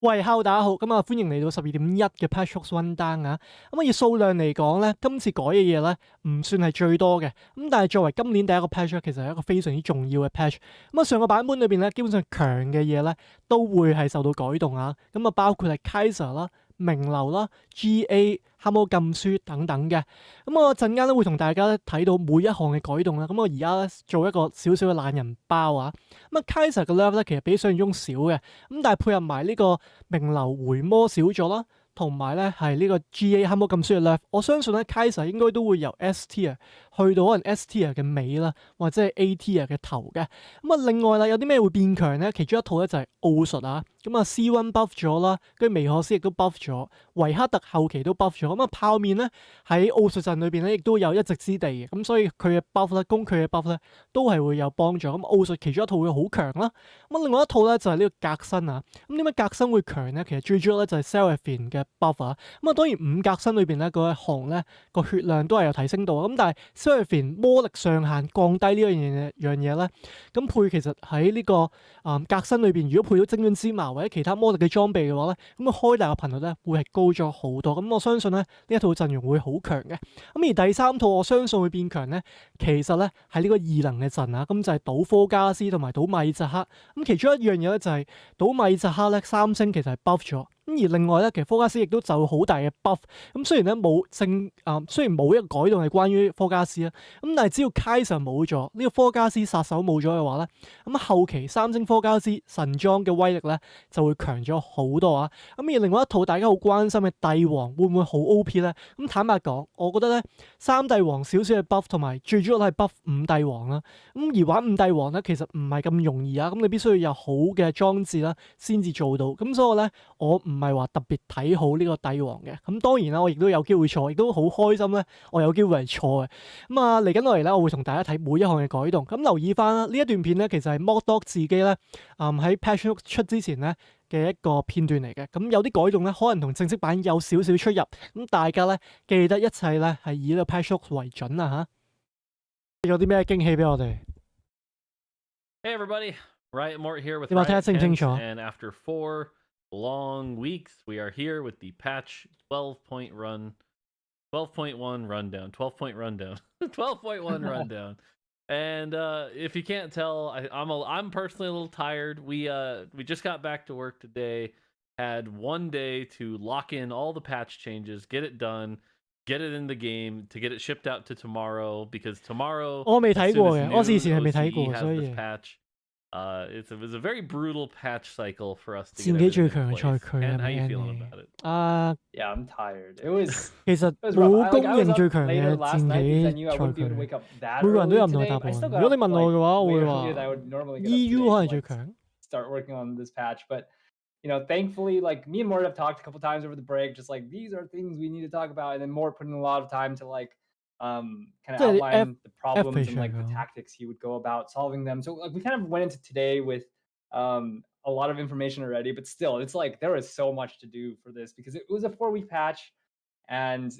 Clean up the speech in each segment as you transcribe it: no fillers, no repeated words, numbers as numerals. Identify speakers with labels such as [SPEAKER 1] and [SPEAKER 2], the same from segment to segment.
[SPEAKER 1] 喂，Hello，大家好，咁歡迎嚟到12.1嘅 PatchNotes Rundown啊。以數量嚟講咧，今次改嘅嘢咧唔算係最多嘅，但係作為今年第一個 patch 其實係一個非常之重要嘅 patch。上個版本裏邊咧，基本上強嘅嘢咧都會係受到改動啊。包括係 Kaiser 啦、名流啦、GA、黑魔禁書等等嘅。我陣間咧會同大家咧睇到每一項嘅改動啦。我而家咧做一個少少嘅懶人包啊。Kaiser 嘅 level 咧其實比想象中少嘅，但係配合埋呢個名流回魔少咗啦，同埋咧係呢個 GA 黑魔禁書嘅 level， 我相信咧 Kaiser 應該都會由 S tier 去到可能 S tier 嘅尾啦，或者係 A tier 嘅頭嘅。另外啦，有啲咩會變強咧？其中一套咧就係奧術啊。C1 buff 咗啦，跟住微可斯亦都 buff 咗，維克特後期都 buff 咗。泡面咧喺奧術陣裏邊咧，亦都有一席之地嘅。咁所以佢嘅 buff 咧，攻佢嘅 buff 咧，都係會有幫助。奧術其中一套會好強啦。另外一套咧就係呢個革新啊。點解革新會強咧？其實最主要咧就係 Seraphine 嘅 buff 啊。當然5革新裏邊咧嗰一行咧個血量都係有提升到。但係 Seraphine 魔力上限降低呢樣嘢咧，咁配其實喺呢個革新裏邊，如果配到精準之矛或者其他魔力嘅裝備嘅話咧，咁開大嘅頻率咧會係高咗好多。我相信咧呢一套陣容會好強嘅。而第三套我相信會變強咧，其實咧係呢個異能嘅陣啊。就係賭科加斯同埋賭米澤克。其中一樣嘢咧就係賭米澤克咧3星其實係 buff 咗。而另外咧，其實科加斯亦都就好大嘅 buff。雖然咧雖然冇一個改動係關於科加斯啦，但係只要 Kaiser 冇咗呢個科加斯殺手冇咗嘅話咧，後期3星科加斯神裝嘅威力咧就會強咗好多啊。而另外一套大家好關心嘅帝王會唔會好 OP 咧？坦白講，我覺得咧3帝王少少嘅 buff 同埋最主要都係 buff 5帝王啦。而玩5帝王咧其實唔係咁容易啊。你必須要有好嘅裝置啦先至做到。所以咧我唔係話特別睇好呢個帝王嘅。當然啦，我亦都有機會錯，亦都好開心咧，我有機會係錯嘅。嚟緊落嚟咧，我會同大家睇每一項嘅改動。留意翻啦，呢一段片咧，其實係 Moddog 自己咧，喺 PatchNotes 出之前咧嘅一個片段嚟嘅。有啲改動咧，可能同正式版有少少出入。大家咧記得一切咧係以呢個 PatchNotes 為準啊嚇。有啲咩驚喜俾我哋
[SPEAKER 2] ？Hey everybody, Riot Mort here with
[SPEAKER 1] 你話睇下清唔清楚
[SPEAKER 2] and after 4 long weeks, we are here with the patch 12.1 rundown, 12-point rundown, 12.1 rundown. And if you can't tell, I'm personally a little tired. We just got back to work today, had one day to lock in all the patch changes, get it done, get it in the game, to get it shipped out to tomorrow, because tomorrow
[SPEAKER 1] 我未睇過嘅，我之前係未睇
[SPEAKER 2] OCE
[SPEAKER 1] 過，
[SPEAKER 2] has
[SPEAKER 1] 所
[SPEAKER 2] this
[SPEAKER 1] 以
[SPEAKER 2] patch. It was a very brutal patch cycle for us to
[SPEAKER 1] 前
[SPEAKER 2] get
[SPEAKER 1] 幾最
[SPEAKER 2] everything
[SPEAKER 1] 強
[SPEAKER 2] in
[SPEAKER 1] 嘅賽
[SPEAKER 2] place.
[SPEAKER 1] 區
[SPEAKER 2] And
[SPEAKER 1] 係
[SPEAKER 2] how
[SPEAKER 1] 咪
[SPEAKER 2] you feeling
[SPEAKER 1] Andy？
[SPEAKER 2] about it?
[SPEAKER 3] Yeah, I'm tired. It was
[SPEAKER 1] 其實
[SPEAKER 3] it was
[SPEAKER 1] 冇
[SPEAKER 3] rough.
[SPEAKER 1] 公
[SPEAKER 3] I was
[SPEAKER 1] 認最
[SPEAKER 3] up
[SPEAKER 1] 強
[SPEAKER 3] later
[SPEAKER 1] 嘅
[SPEAKER 3] last
[SPEAKER 1] 戰
[SPEAKER 3] night
[SPEAKER 1] 棋
[SPEAKER 3] because I knew I
[SPEAKER 1] 賽
[SPEAKER 3] wouldn't be able to
[SPEAKER 1] 區，
[SPEAKER 3] wake up that
[SPEAKER 1] 每個人都
[SPEAKER 3] early
[SPEAKER 1] 有唔同嘅
[SPEAKER 3] today.
[SPEAKER 1] 答
[SPEAKER 3] I
[SPEAKER 1] 案。
[SPEAKER 3] still
[SPEAKER 1] 如
[SPEAKER 3] got
[SPEAKER 1] 果你
[SPEAKER 3] up
[SPEAKER 1] 問我嘅話，我
[SPEAKER 3] way
[SPEAKER 1] 會
[SPEAKER 3] earlier than
[SPEAKER 1] 話
[SPEAKER 3] I would normally get up today
[SPEAKER 1] EU 可能
[SPEAKER 3] to
[SPEAKER 1] 最
[SPEAKER 3] like
[SPEAKER 1] 強。
[SPEAKER 3] start working on this patch. But thankfully, like me and Mort have talked a couple times over the break, just like these are things we need to talk about, and then Mort put in a lot of time to like kind of
[SPEAKER 1] 即係
[SPEAKER 3] outline the problems and
[SPEAKER 1] 嚟
[SPEAKER 3] like the
[SPEAKER 1] 講，
[SPEAKER 3] tactics he would go about solving them. So like we kind of went into today with a lot of information already, but still it's like there is so much to do for this because it was a 4-week patch and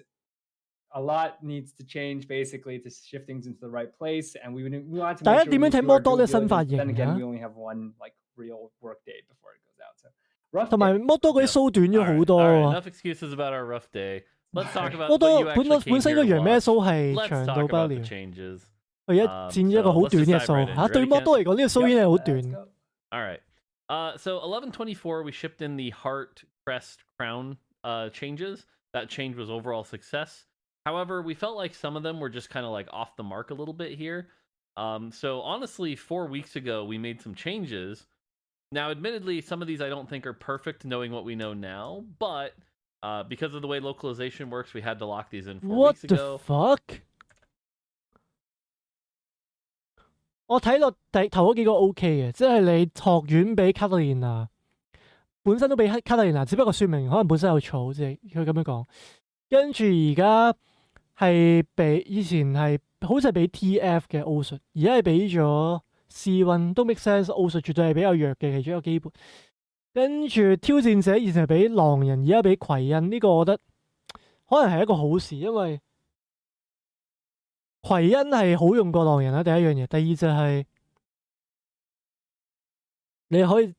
[SPEAKER 3] a lot needs to change basically to shift things into the right place. And we want to
[SPEAKER 1] 大
[SPEAKER 3] make
[SPEAKER 1] 家
[SPEAKER 3] sure
[SPEAKER 1] 點
[SPEAKER 3] we
[SPEAKER 1] 樣睇
[SPEAKER 3] do our
[SPEAKER 1] Moddog
[SPEAKER 3] due
[SPEAKER 1] 嘅新
[SPEAKER 3] diligence.
[SPEAKER 1] 髮
[SPEAKER 3] But then
[SPEAKER 1] 型
[SPEAKER 3] again,
[SPEAKER 1] 啊
[SPEAKER 3] we？ only have one like real work day before it goes out. So rough
[SPEAKER 1] 同埋
[SPEAKER 3] day.
[SPEAKER 1] Moddog 嗰啲須短咗好多
[SPEAKER 2] All right,
[SPEAKER 1] 啊
[SPEAKER 2] enough excuses about our rough day. Let's talk about
[SPEAKER 1] ！Moddog
[SPEAKER 2] what you actually came
[SPEAKER 1] 本身
[SPEAKER 2] here
[SPEAKER 1] 個
[SPEAKER 2] to
[SPEAKER 1] 羊咩
[SPEAKER 2] watch.
[SPEAKER 1] 須係
[SPEAKER 2] Let's
[SPEAKER 1] 長到
[SPEAKER 2] talk
[SPEAKER 1] 不
[SPEAKER 2] about
[SPEAKER 1] 了
[SPEAKER 2] the。changes.
[SPEAKER 1] 我而家剪咗一個好
[SPEAKER 2] So
[SPEAKER 1] 短
[SPEAKER 2] let's
[SPEAKER 1] 嘅
[SPEAKER 2] just dive
[SPEAKER 1] 須
[SPEAKER 2] right in.
[SPEAKER 1] 嚇，對
[SPEAKER 2] Ready,
[SPEAKER 1] 於 Moddog 嚟講呢個須已經係好
[SPEAKER 3] Let's
[SPEAKER 1] 短。
[SPEAKER 3] go.
[SPEAKER 2] All right. So 1124, we shipped in the heart crest crown changes. That change was overall success. However, we felt like some of them were just kind of like off the mark a little bit here. So honestly, 4 weeks ago, we made some changes. Now, admittedly, some of these I don't think are perfect knowing what we know now, but because of the way localization works, we had to lock these in 4
[SPEAKER 1] What
[SPEAKER 2] weeks
[SPEAKER 1] the
[SPEAKER 2] ago.
[SPEAKER 1] fuck？ 我睇落頭嗰幾個 OK 嘅，即係你學院俾卡特蓮娜，本身都俾卡特蓮娜，只不過説明可能本身有草啫，佢咁樣講。跟住而家係俾以前係好似係俾 TF 嘅奧術，而家係俾咗 C1 都 make sense。奧術絕對係比較弱嘅其中一個基本。跟住挑戰者以前係俾狼人，而家俾奎因，呢個我覺得可能係一個好事，因為奎因係好用過狼人啦。第一樣嘢，第二就係你可以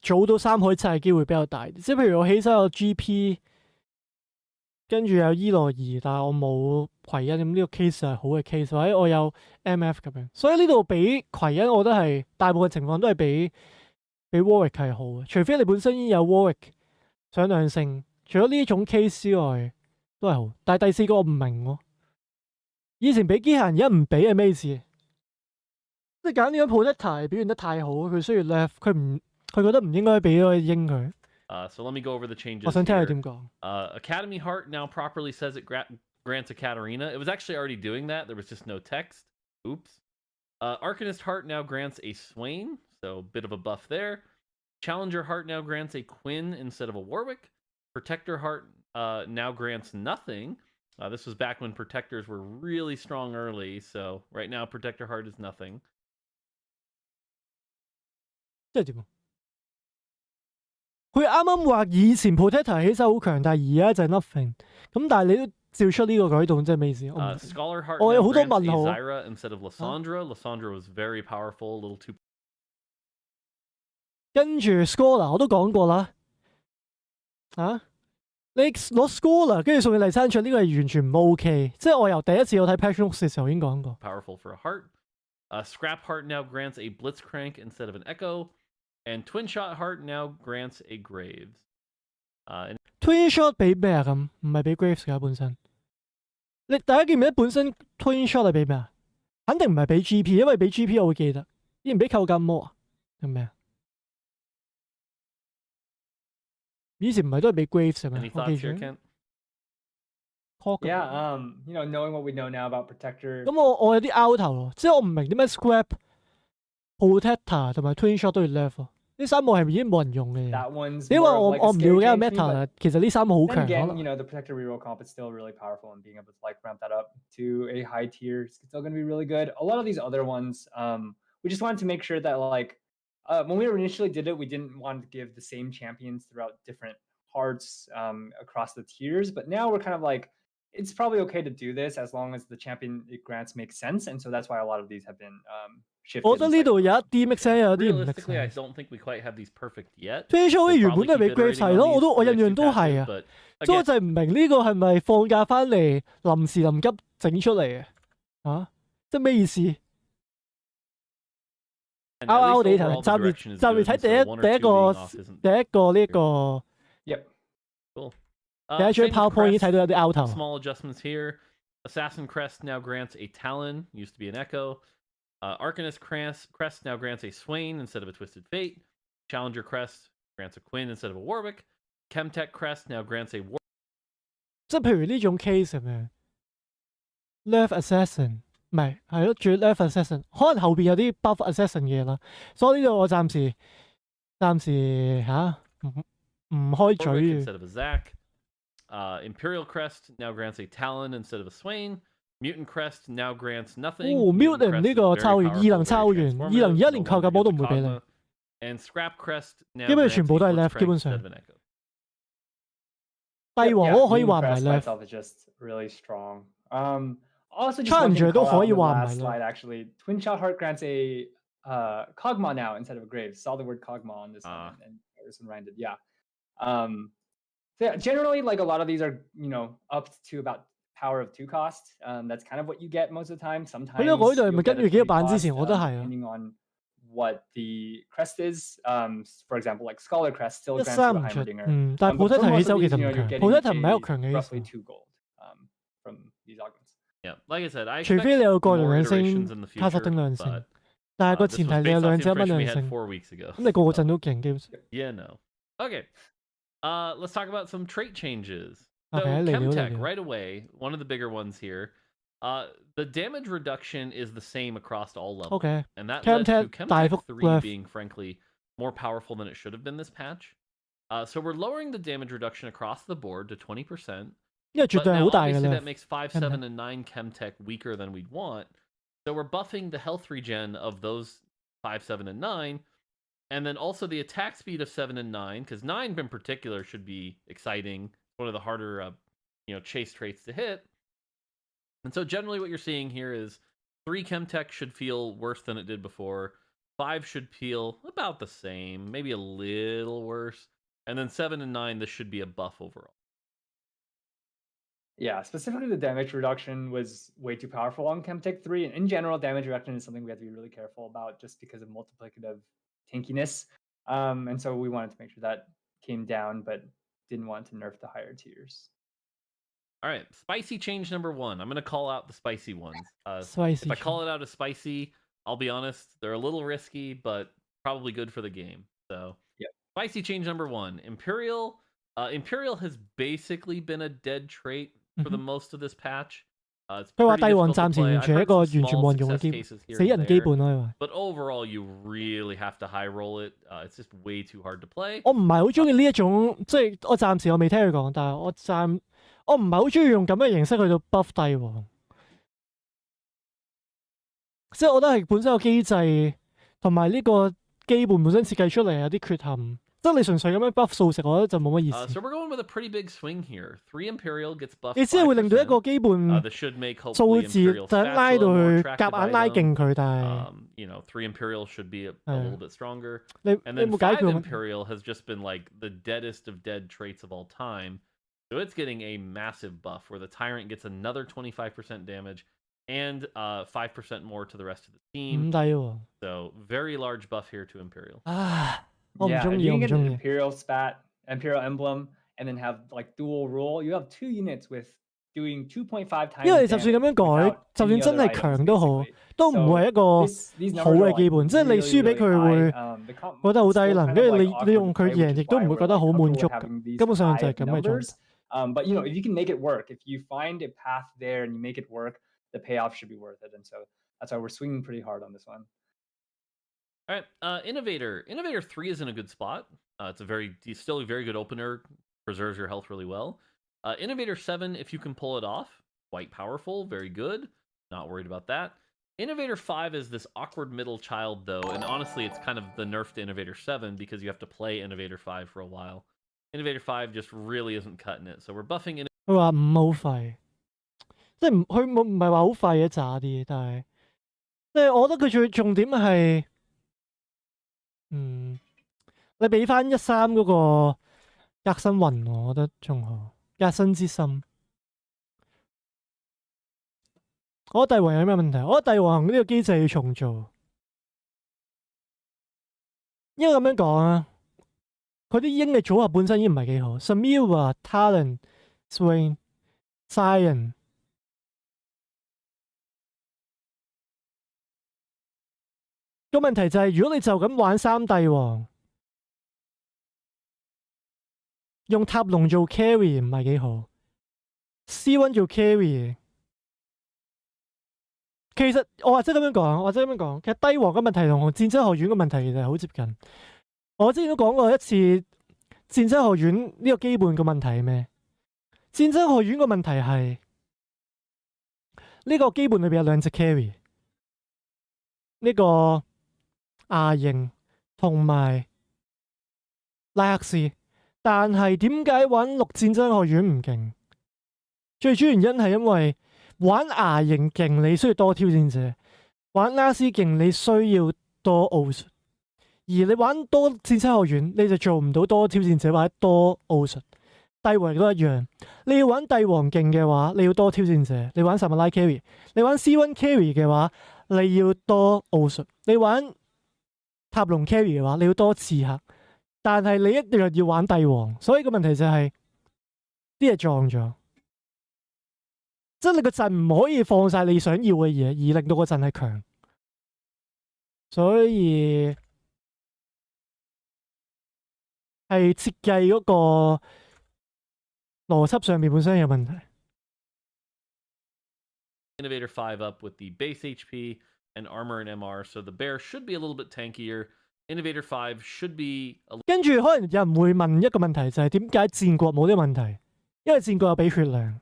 [SPEAKER 1] 組到3海七嘅機會比較大啲。即係譬如我起身有 GP，跟住有伊洛爾，但係我冇奎恩，咁呢個 case 係好嘅 case，或者我有 MF 咁樣。所以呢度比奎恩，我覺得係大部分情況都係比 Warwick 係好嘅，除非你本身已經有 Warwick 上兩勝。除咗呢種 case 之外，都係好。但係第四個我唔明喎，以前俾機械人，而家唔俾係咩意思？即係揀呢個 protector 表現得太好，佢需要 left， 佢覺得唔應該俾個鷹佢。
[SPEAKER 2] So let me go over the changes.
[SPEAKER 1] 我想聽佢點講。
[SPEAKER 2] Academy Heart now properly says it grants a Katarina. It was actually already doing that. There was just no text. Oops. Arcanist Heart now grants a Swain, so a bit of a buff there. Challenger Heart now grants a Quinn instead of a Warwick. Protector Heart now grants nothing. This was back when Protectors were really strong early, so right now Protector Heart is nothing.
[SPEAKER 1] 即係點啊？佢啱啱話以前 Protector 起手好強，但係而家就係 nothing。咁但係你都照出呢個改動，即係咩意思
[SPEAKER 2] ？Scholar Heart
[SPEAKER 1] 我有
[SPEAKER 2] now
[SPEAKER 1] 好多
[SPEAKER 2] grants
[SPEAKER 1] 問
[SPEAKER 2] a
[SPEAKER 1] 號。
[SPEAKER 2] Zyra instead of Lysandra. Lysandra was very powerful, a little too.
[SPEAKER 1] 跟住 Scholar 我都講過啦，你攞 Scholar 跟住送佢嚟山卓，呢個係完全唔 OK。即係我由第一次我睇 PatchNotes 嘅時候已經講過。
[SPEAKER 2] Powerful for a heart. Scrap Heart now grants a Blitzcrank instead of an Echo, and Twin Shot Heart now grants a Graves.
[SPEAKER 1] Twin Shot 俾咩啊？咁唔係俾 Graves 㗎本身。大家記唔記得本身 Twin Shot 係俾咩啊？肯定唔係俾 GP， 因為俾 GP 我會記得。以前俾扣金魔啊？係咩啊？以前唔係都係俾 Graves 係咪？我記住。
[SPEAKER 3] Yeah, knowing what we know now about Protector。
[SPEAKER 1] 咁我有啲 out 頭咯，即係我唔明點解 Scrap、Protector 同埋 Twin Shot 都要 left 咯。呢三個係咪已經冇人用嘅？因為我唔了解 meta， 其實呢三個好強。
[SPEAKER 3] The Protector reroll comp is still really powerful, and being able to ramp that up to a high tier is still going to be really good. A lot of these other ones, we just wanted to make sure that when we initially did it, we didn't want to give the same champions throughout different hearts across the tiers, but now we're kind of it's probably okay to do this as long as the champion it grants makes sense, and so that's why a lot of these have been shifted.
[SPEAKER 1] 我覺得呢度有一啲 make sense， 有啲唔 make
[SPEAKER 2] sense. I
[SPEAKER 1] sense。
[SPEAKER 2] don't think we quite have these perfect yet.
[SPEAKER 1] Facial 原本都係俾 Graves 係咯，我印象都係啊，所以我就係唔明呢個係咪放假翻嚟臨時臨急整出嚟啊？即係咩意思？啱地頭暫時睇第一個呢個。
[SPEAKER 3] Yep.
[SPEAKER 2] Cool.
[SPEAKER 1] 第一張 PowerPoint 已經睇到有啲 out 頭。
[SPEAKER 2] Small adjustments here. Assassin Crest now grants a Talon, used to be an Echo. Arcanist Crest now grants a Swain instead of a Twisted Fate. Challenger Crest grants a Quinn instead of a Warwick. Chemtech Crest now grants a Warwick.
[SPEAKER 1] 即係譬如呢種 case 係咩 ？Left Assassin 唔係咯，仲要 Left Assassin， 可能後邊有啲 Buff Assassin 嘅嘢啦。所以呢度我暫時唔開嘴。
[SPEAKER 2] Instead of a Zac. Imperial Crest now grants a Talon instead of a Swain. Mutant Crest now grants nothing.
[SPEAKER 1] Mutant 呢個抄完2能抄完，2能1連扣架波都唔會俾你。
[SPEAKER 2] And Scrap Crest now
[SPEAKER 1] 基本上全部都係 left， 基本上。帝王我可以話唔係 left。Challenger 都可以話唔係
[SPEAKER 3] left。Actually, Twin Shot Heart grants a Kog'Maw now instead of a Graves. Saw the word Kog'Maw on this one and Randed. Yeah. So yeah, generally, a lot of these are, up to about power of 2 cost. That's kind of what you get most of the time. Sometimes
[SPEAKER 1] 佢呢個改動係咪跟住幾個版之前我都係啊
[SPEAKER 3] depending on what the crest is. For example, Scholar Crest still grants you a Heimerdinger.
[SPEAKER 1] 但係 Protector 起手其實唔強 ，Protector 唔係一個強嘅
[SPEAKER 3] roughly 2 gold from these augments.
[SPEAKER 2] Yeah, like I said, I
[SPEAKER 1] 除非你有個人
[SPEAKER 2] more
[SPEAKER 1] 兩星
[SPEAKER 2] iterations in the
[SPEAKER 1] 卡薩
[SPEAKER 2] future,
[SPEAKER 1] 丁兩
[SPEAKER 2] but
[SPEAKER 1] 星，但係個前提
[SPEAKER 2] this
[SPEAKER 1] 你有
[SPEAKER 2] was
[SPEAKER 1] 兩
[SPEAKER 2] based
[SPEAKER 1] 隻
[SPEAKER 2] off
[SPEAKER 1] 乜
[SPEAKER 2] the information we
[SPEAKER 1] 兩
[SPEAKER 2] had
[SPEAKER 1] 星，
[SPEAKER 2] 4 weeks ago.
[SPEAKER 1] 咁你個陣都勁，基本上。
[SPEAKER 2] Yeah, no. Okay. Let's talk about some trait changes. So
[SPEAKER 1] Okay,
[SPEAKER 2] Chemtech right away, one of the bigger ones here. The damage reduction is the same across all levels.
[SPEAKER 1] Okay.
[SPEAKER 2] And that led to Chemtech 3
[SPEAKER 1] left.
[SPEAKER 2] being, frankly, more powerful than it should have been this patch. So we're lowering the damage reduction across the board to 20%.
[SPEAKER 1] 因為絕
[SPEAKER 2] But
[SPEAKER 1] 對係
[SPEAKER 2] now,
[SPEAKER 1] 好大嘅
[SPEAKER 2] obviously,
[SPEAKER 1] 咧
[SPEAKER 2] that。makes 5, 7, and 9 Chemtech weaker than we'd want. So we're buffing the health regen of those 5, 7, and 9. And then also the attack speed of 7 and 9, because 9 in particular should be exciting. One of the harder, chase traits to hit. And so generally what you're seeing here is 3 Chemtech should feel worse than it did before. 5 should feel about the same, maybe a little worse. And then 7 and 9, this should be a buff overall.
[SPEAKER 3] Yeah, specifically the damage reduction was way too powerful on Chemtech 3. And in general, damage reduction is something we have to be really careful about just because of multiplicative tankiness. And so we wanted to make sure that came down, but didn't want to nerf the higher tiers.
[SPEAKER 2] All right, spicy change number 1. I'm going to call out the spicy ones.
[SPEAKER 1] Spicy
[SPEAKER 2] If I call it out as spicy, I'll be honest, they're a little risky, but probably good for the game. So,
[SPEAKER 3] Yep.
[SPEAKER 2] Spicy change number 1. Imperial. Imperial has basically been a dead trait for the most of this patch. It's
[SPEAKER 1] 佢話
[SPEAKER 2] pretty
[SPEAKER 1] 帝王
[SPEAKER 2] difficult to
[SPEAKER 1] 暫時
[SPEAKER 2] play.
[SPEAKER 1] 完
[SPEAKER 2] I've
[SPEAKER 1] 全係一
[SPEAKER 2] heard
[SPEAKER 1] 個
[SPEAKER 2] some
[SPEAKER 1] 完全
[SPEAKER 2] small
[SPEAKER 1] 冇人用嘅
[SPEAKER 2] success
[SPEAKER 1] 基
[SPEAKER 2] cases here
[SPEAKER 1] 死
[SPEAKER 2] and
[SPEAKER 1] 人基
[SPEAKER 2] there,
[SPEAKER 1] 本咯，因為
[SPEAKER 2] but overall, you really have to high roll it. It's just way too hard to play.
[SPEAKER 1] 我唔係好中意呢一種，即係我暫時我未聽佢講，但係我唔係好中意用咁嘅形式去到 buff 帝王，即係我覺得係本身個機制同埋呢個基本本身設計出嚟有啲缺陷。即係你純粹咁樣 buff 數值，我覺得就冇乜意思。
[SPEAKER 2] So we're going with a pretty big swing here. 3 Imperial gets buffed.
[SPEAKER 1] 你只係會令到一個基本
[SPEAKER 2] that should make
[SPEAKER 1] 數
[SPEAKER 2] hopefully
[SPEAKER 1] 字
[SPEAKER 2] Imperial
[SPEAKER 1] 突然
[SPEAKER 2] stats
[SPEAKER 1] 拉
[SPEAKER 2] a
[SPEAKER 1] 到
[SPEAKER 2] little more
[SPEAKER 1] 去
[SPEAKER 2] attractive
[SPEAKER 1] 夾硬拉
[SPEAKER 2] item.
[SPEAKER 1] 勁佢，但係
[SPEAKER 2] 3 Imperial should be a
[SPEAKER 1] 係
[SPEAKER 2] little bit stronger.
[SPEAKER 1] 你
[SPEAKER 2] And
[SPEAKER 1] 你
[SPEAKER 2] then
[SPEAKER 1] 冇解
[SPEAKER 2] 5
[SPEAKER 1] 決問題。
[SPEAKER 2] Imperial has just been like the deadest of dead traits of all time. So it's getting a massive buff where the Tyrant gets another 25% damage and 5% more to the rest of the
[SPEAKER 1] 五
[SPEAKER 2] team.
[SPEAKER 1] 帝喎，
[SPEAKER 2] So very large buff here to Imperial.
[SPEAKER 1] 唉，我唔
[SPEAKER 3] Yeah,
[SPEAKER 1] 中
[SPEAKER 3] if
[SPEAKER 1] 意，
[SPEAKER 3] you
[SPEAKER 1] 我
[SPEAKER 3] can
[SPEAKER 1] 唔
[SPEAKER 3] get
[SPEAKER 1] 中
[SPEAKER 3] an
[SPEAKER 1] 意。
[SPEAKER 3] Imperial spat, Imperial emblem, and then have like dual rule, you have 2 units with doing 2.5 times.
[SPEAKER 1] 因為你就算咁樣改，
[SPEAKER 3] without
[SPEAKER 1] 就
[SPEAKER 3] any
[SPEAKER 1] 算真
[SPEAKER 3] other
[SPEAKER 1] 係
[SPEAKER 3] items,
[SPEAKER 1] 強都好，
[SPEAKER 3] basically.
[SPEAKER 1] 都唔會係一個
[SPEAKER 3] These
[SPEAKER 1] 好
[SPEAKER 3] numbers
[SPEAKER 1] 嘅
[SPEAKER 3] are
[SPEAKER 1] 基
[SPEAKER 3] like
[SPEAKER 1] 本。即係你
[SPEAKER 3] really,
[SPEAKER 1] 輸俾
[SPEAKER 3] really
[SPEAKER 1] 佢
[SPEAKER 3] high.
[SPEAKER 1] 會
[SPEAKER 3] The com-
[SPEAKER 1] 覺得好
[SPEAKER 3] it's
[SPEAKER 1] 低
[SPEAKER 3] still
[SPEAKER 1] 能，
[SPEAKER 3] kind
[SPEAKER 1] 跟
[SPEAKER 3] of
[SPEAKER 1] 住
[SPEAKER 3] like
[SPEAKER 1] 你
[SPEAKER 3] awkward
[SPEAKER 1] 用
[SPEAKER 3] to
[SPEAKER 1] 佢
[SPEAKER 3] play,
[SPEAKER 1] 贏
[SPEAKER 3] which
[SPEAKER 1] 亦
[SPEAKER 3] is
[SPEAKER 1] 都
[SPEAKER 3] why
[SPEAKER 1] 唔會
[SPEAKER 3] we're
[SPEAKER 1] 覺得
[SPEAKER 3] like
[SPEAKER 1] 好滿足
[SPEAKER 3] comfortable
[SPEAKER 1] 㗎。
[SPEAKER 3] having these
[SPEAKER 1] 根本上就係
[SPEAKER 3] high
[SPEAKER 1] 咁嘅狀態。
[SPEAKER 3] numbers. But you know, if you can make it work, if you find a path there and you make it work, the payoff should be worth it. And so that's why we're swinging pretty hard on this one.
[SPEAKER 2] All right, Innovator. Innovator 3 is in a good spot. It's still a very good opener. Preserves your health really well. Innovator 7, if you can pull it off, quite powerful, very good. Not worried about that. Innovator 5 is this awkward middle child, though, and honestly, it's kind of the nerf to Innovator 7 because you have to play Innovator 5 for a while. Innovator 5 just really isn't cutting it, so we're buffing
[SPEAKER 1] 佢話5好廢，即係佢唔係話好廢嘅渣啲，但係即係我覺得佢最重點係，你俾翻13嗰個革新雲，我覺得仲好。革新之心，我覺得帝王有咩問題？我覺得帝王呢個機制要重做，因為咁樣講啊，佢啲鷹嘅組合本身已經唔係幾好。Samira、Talon、Swain、Zion。個問題就係，如果你就咁玩3帝王，用塔龍做 carry 唔係幾好 ，C1 做 carry。其實我或者咁樣講，其實帝王嘅問題同戰爭學院嘅問題其實係好接近。我之前都講過一次，戰爭學院呢個基本嘅問題係咩？戰爭學院嘅問題係呢個基本裏邊有2隻 carry， 呢個亞型同埋拉克斯。但係點解玩6戰爭學院唔勁？最主要原因係因為玩牙型勁，你需要多挑戰者；玩拉斯勁，你需要多奧術。而你玩多戰爭學院，你就做唔到多挑戰者或者多奧術。帝王都一樣，你要玩帝王勁嘅話，你要多挑戰者。你玩薩馬拉 carry， 你玩 C1 carry 嘅話，你要多奧術。你玩塔龍 carry 嘅話，你要多刺客。但係你一定要玩帝王，所以個問題就係啲嘢撞咗，即係你個陣唔可以放晒你想要嘅嘢，而令到個陣係強，所以係設計嗰個邏輯上面本身有問題。
[SPEAKER 2] Innovator 5 up with the base HP and armor and MR, so the bear should be a little bit tankier. Innovator 5 should be
[SPEAKER 1] 跟住可能有人會問一個問題，就係點解戰國冇呢個問題？因為戰國有俾血量，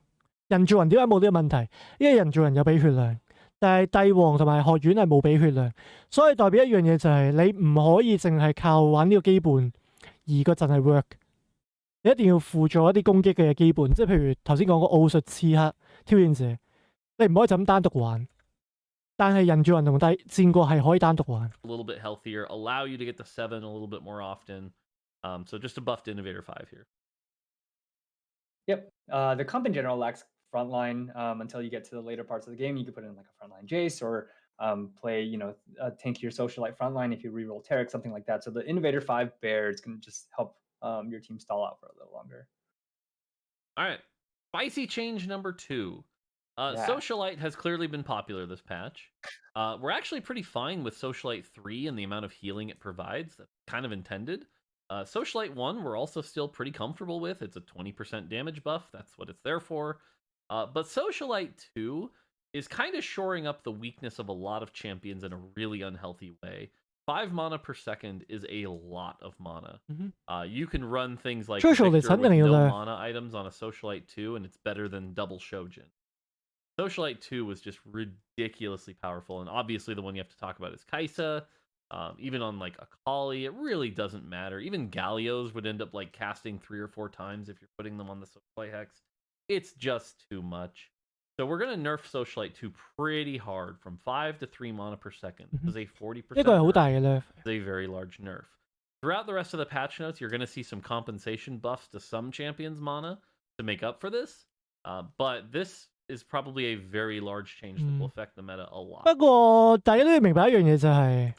[SPEAKER 1] 人造人點解冇呢個問題？因為人造人有俾血量，但係帝王同埋學院係冇俾血量，所以代表一樣嘢就係你唔可以淨係靠玩呢個基本而個陣係 work， 你一定要輔助一啲攻擊嘅基本，即係譬如頭先講個奧術刺客挑戰者，你唔可以就咁單獨玩。但係人造人同戰國係可以單獨玩。
[SPEAKER 2] A little bit healthier, allow you to get to 7 a little bit more often. So just a buffed Innovator 5 here.
[SPEAKER 3] Yep. The comp in general lacks frontline until you get to the later parts of the game. You could put in like a frontline Jace or play, a tankier socialite frontline if you reroll Tarek, something like that. So the Innovator 5 bear is going to just help your team stall out for a little longer.
[SPEAKER 2] All right. Spicy change number 2.
[SPEAKER 3] Yeah.
[SPEAKER 2] Socialite has clearly been popular this patch. We're actually pretty fine with Socialite 3 and the amount of healing it provides. That's kind of intended. Socialite 1, we're also still pretty comfortable with. It's a 20% damage buff. That's what it's there for. But Socialite 2 is kind of shoring up the weakness of a lot of champions in a really unhealthy way. 5 mana per second is a lot of mana. You can run things like Victor with no mana items on a Socialite 2, and it's better than double Shojin. Socialite 2 was just ridiculously powerful, and obviously the one you have to talk about is Kaisa. Even on like Akali, it really doesn't matter. Even Gallios would end up like casting 3 or 4 times if you're putting them on the Socialite Hex. It's just too much. So we're going to nerf Socialite 2 pretty hard from 5 to 3 mana per second. This is a 40% nerf. It's a very large nerf. Throughout the rest of the patch notes, you're going to see some compensation buffs to some champions' mana to make up for this. But this is probably a very large change that will affect the meta a lot.
[SPEAKER 1] 不過大家都要明白一樣嘢就係、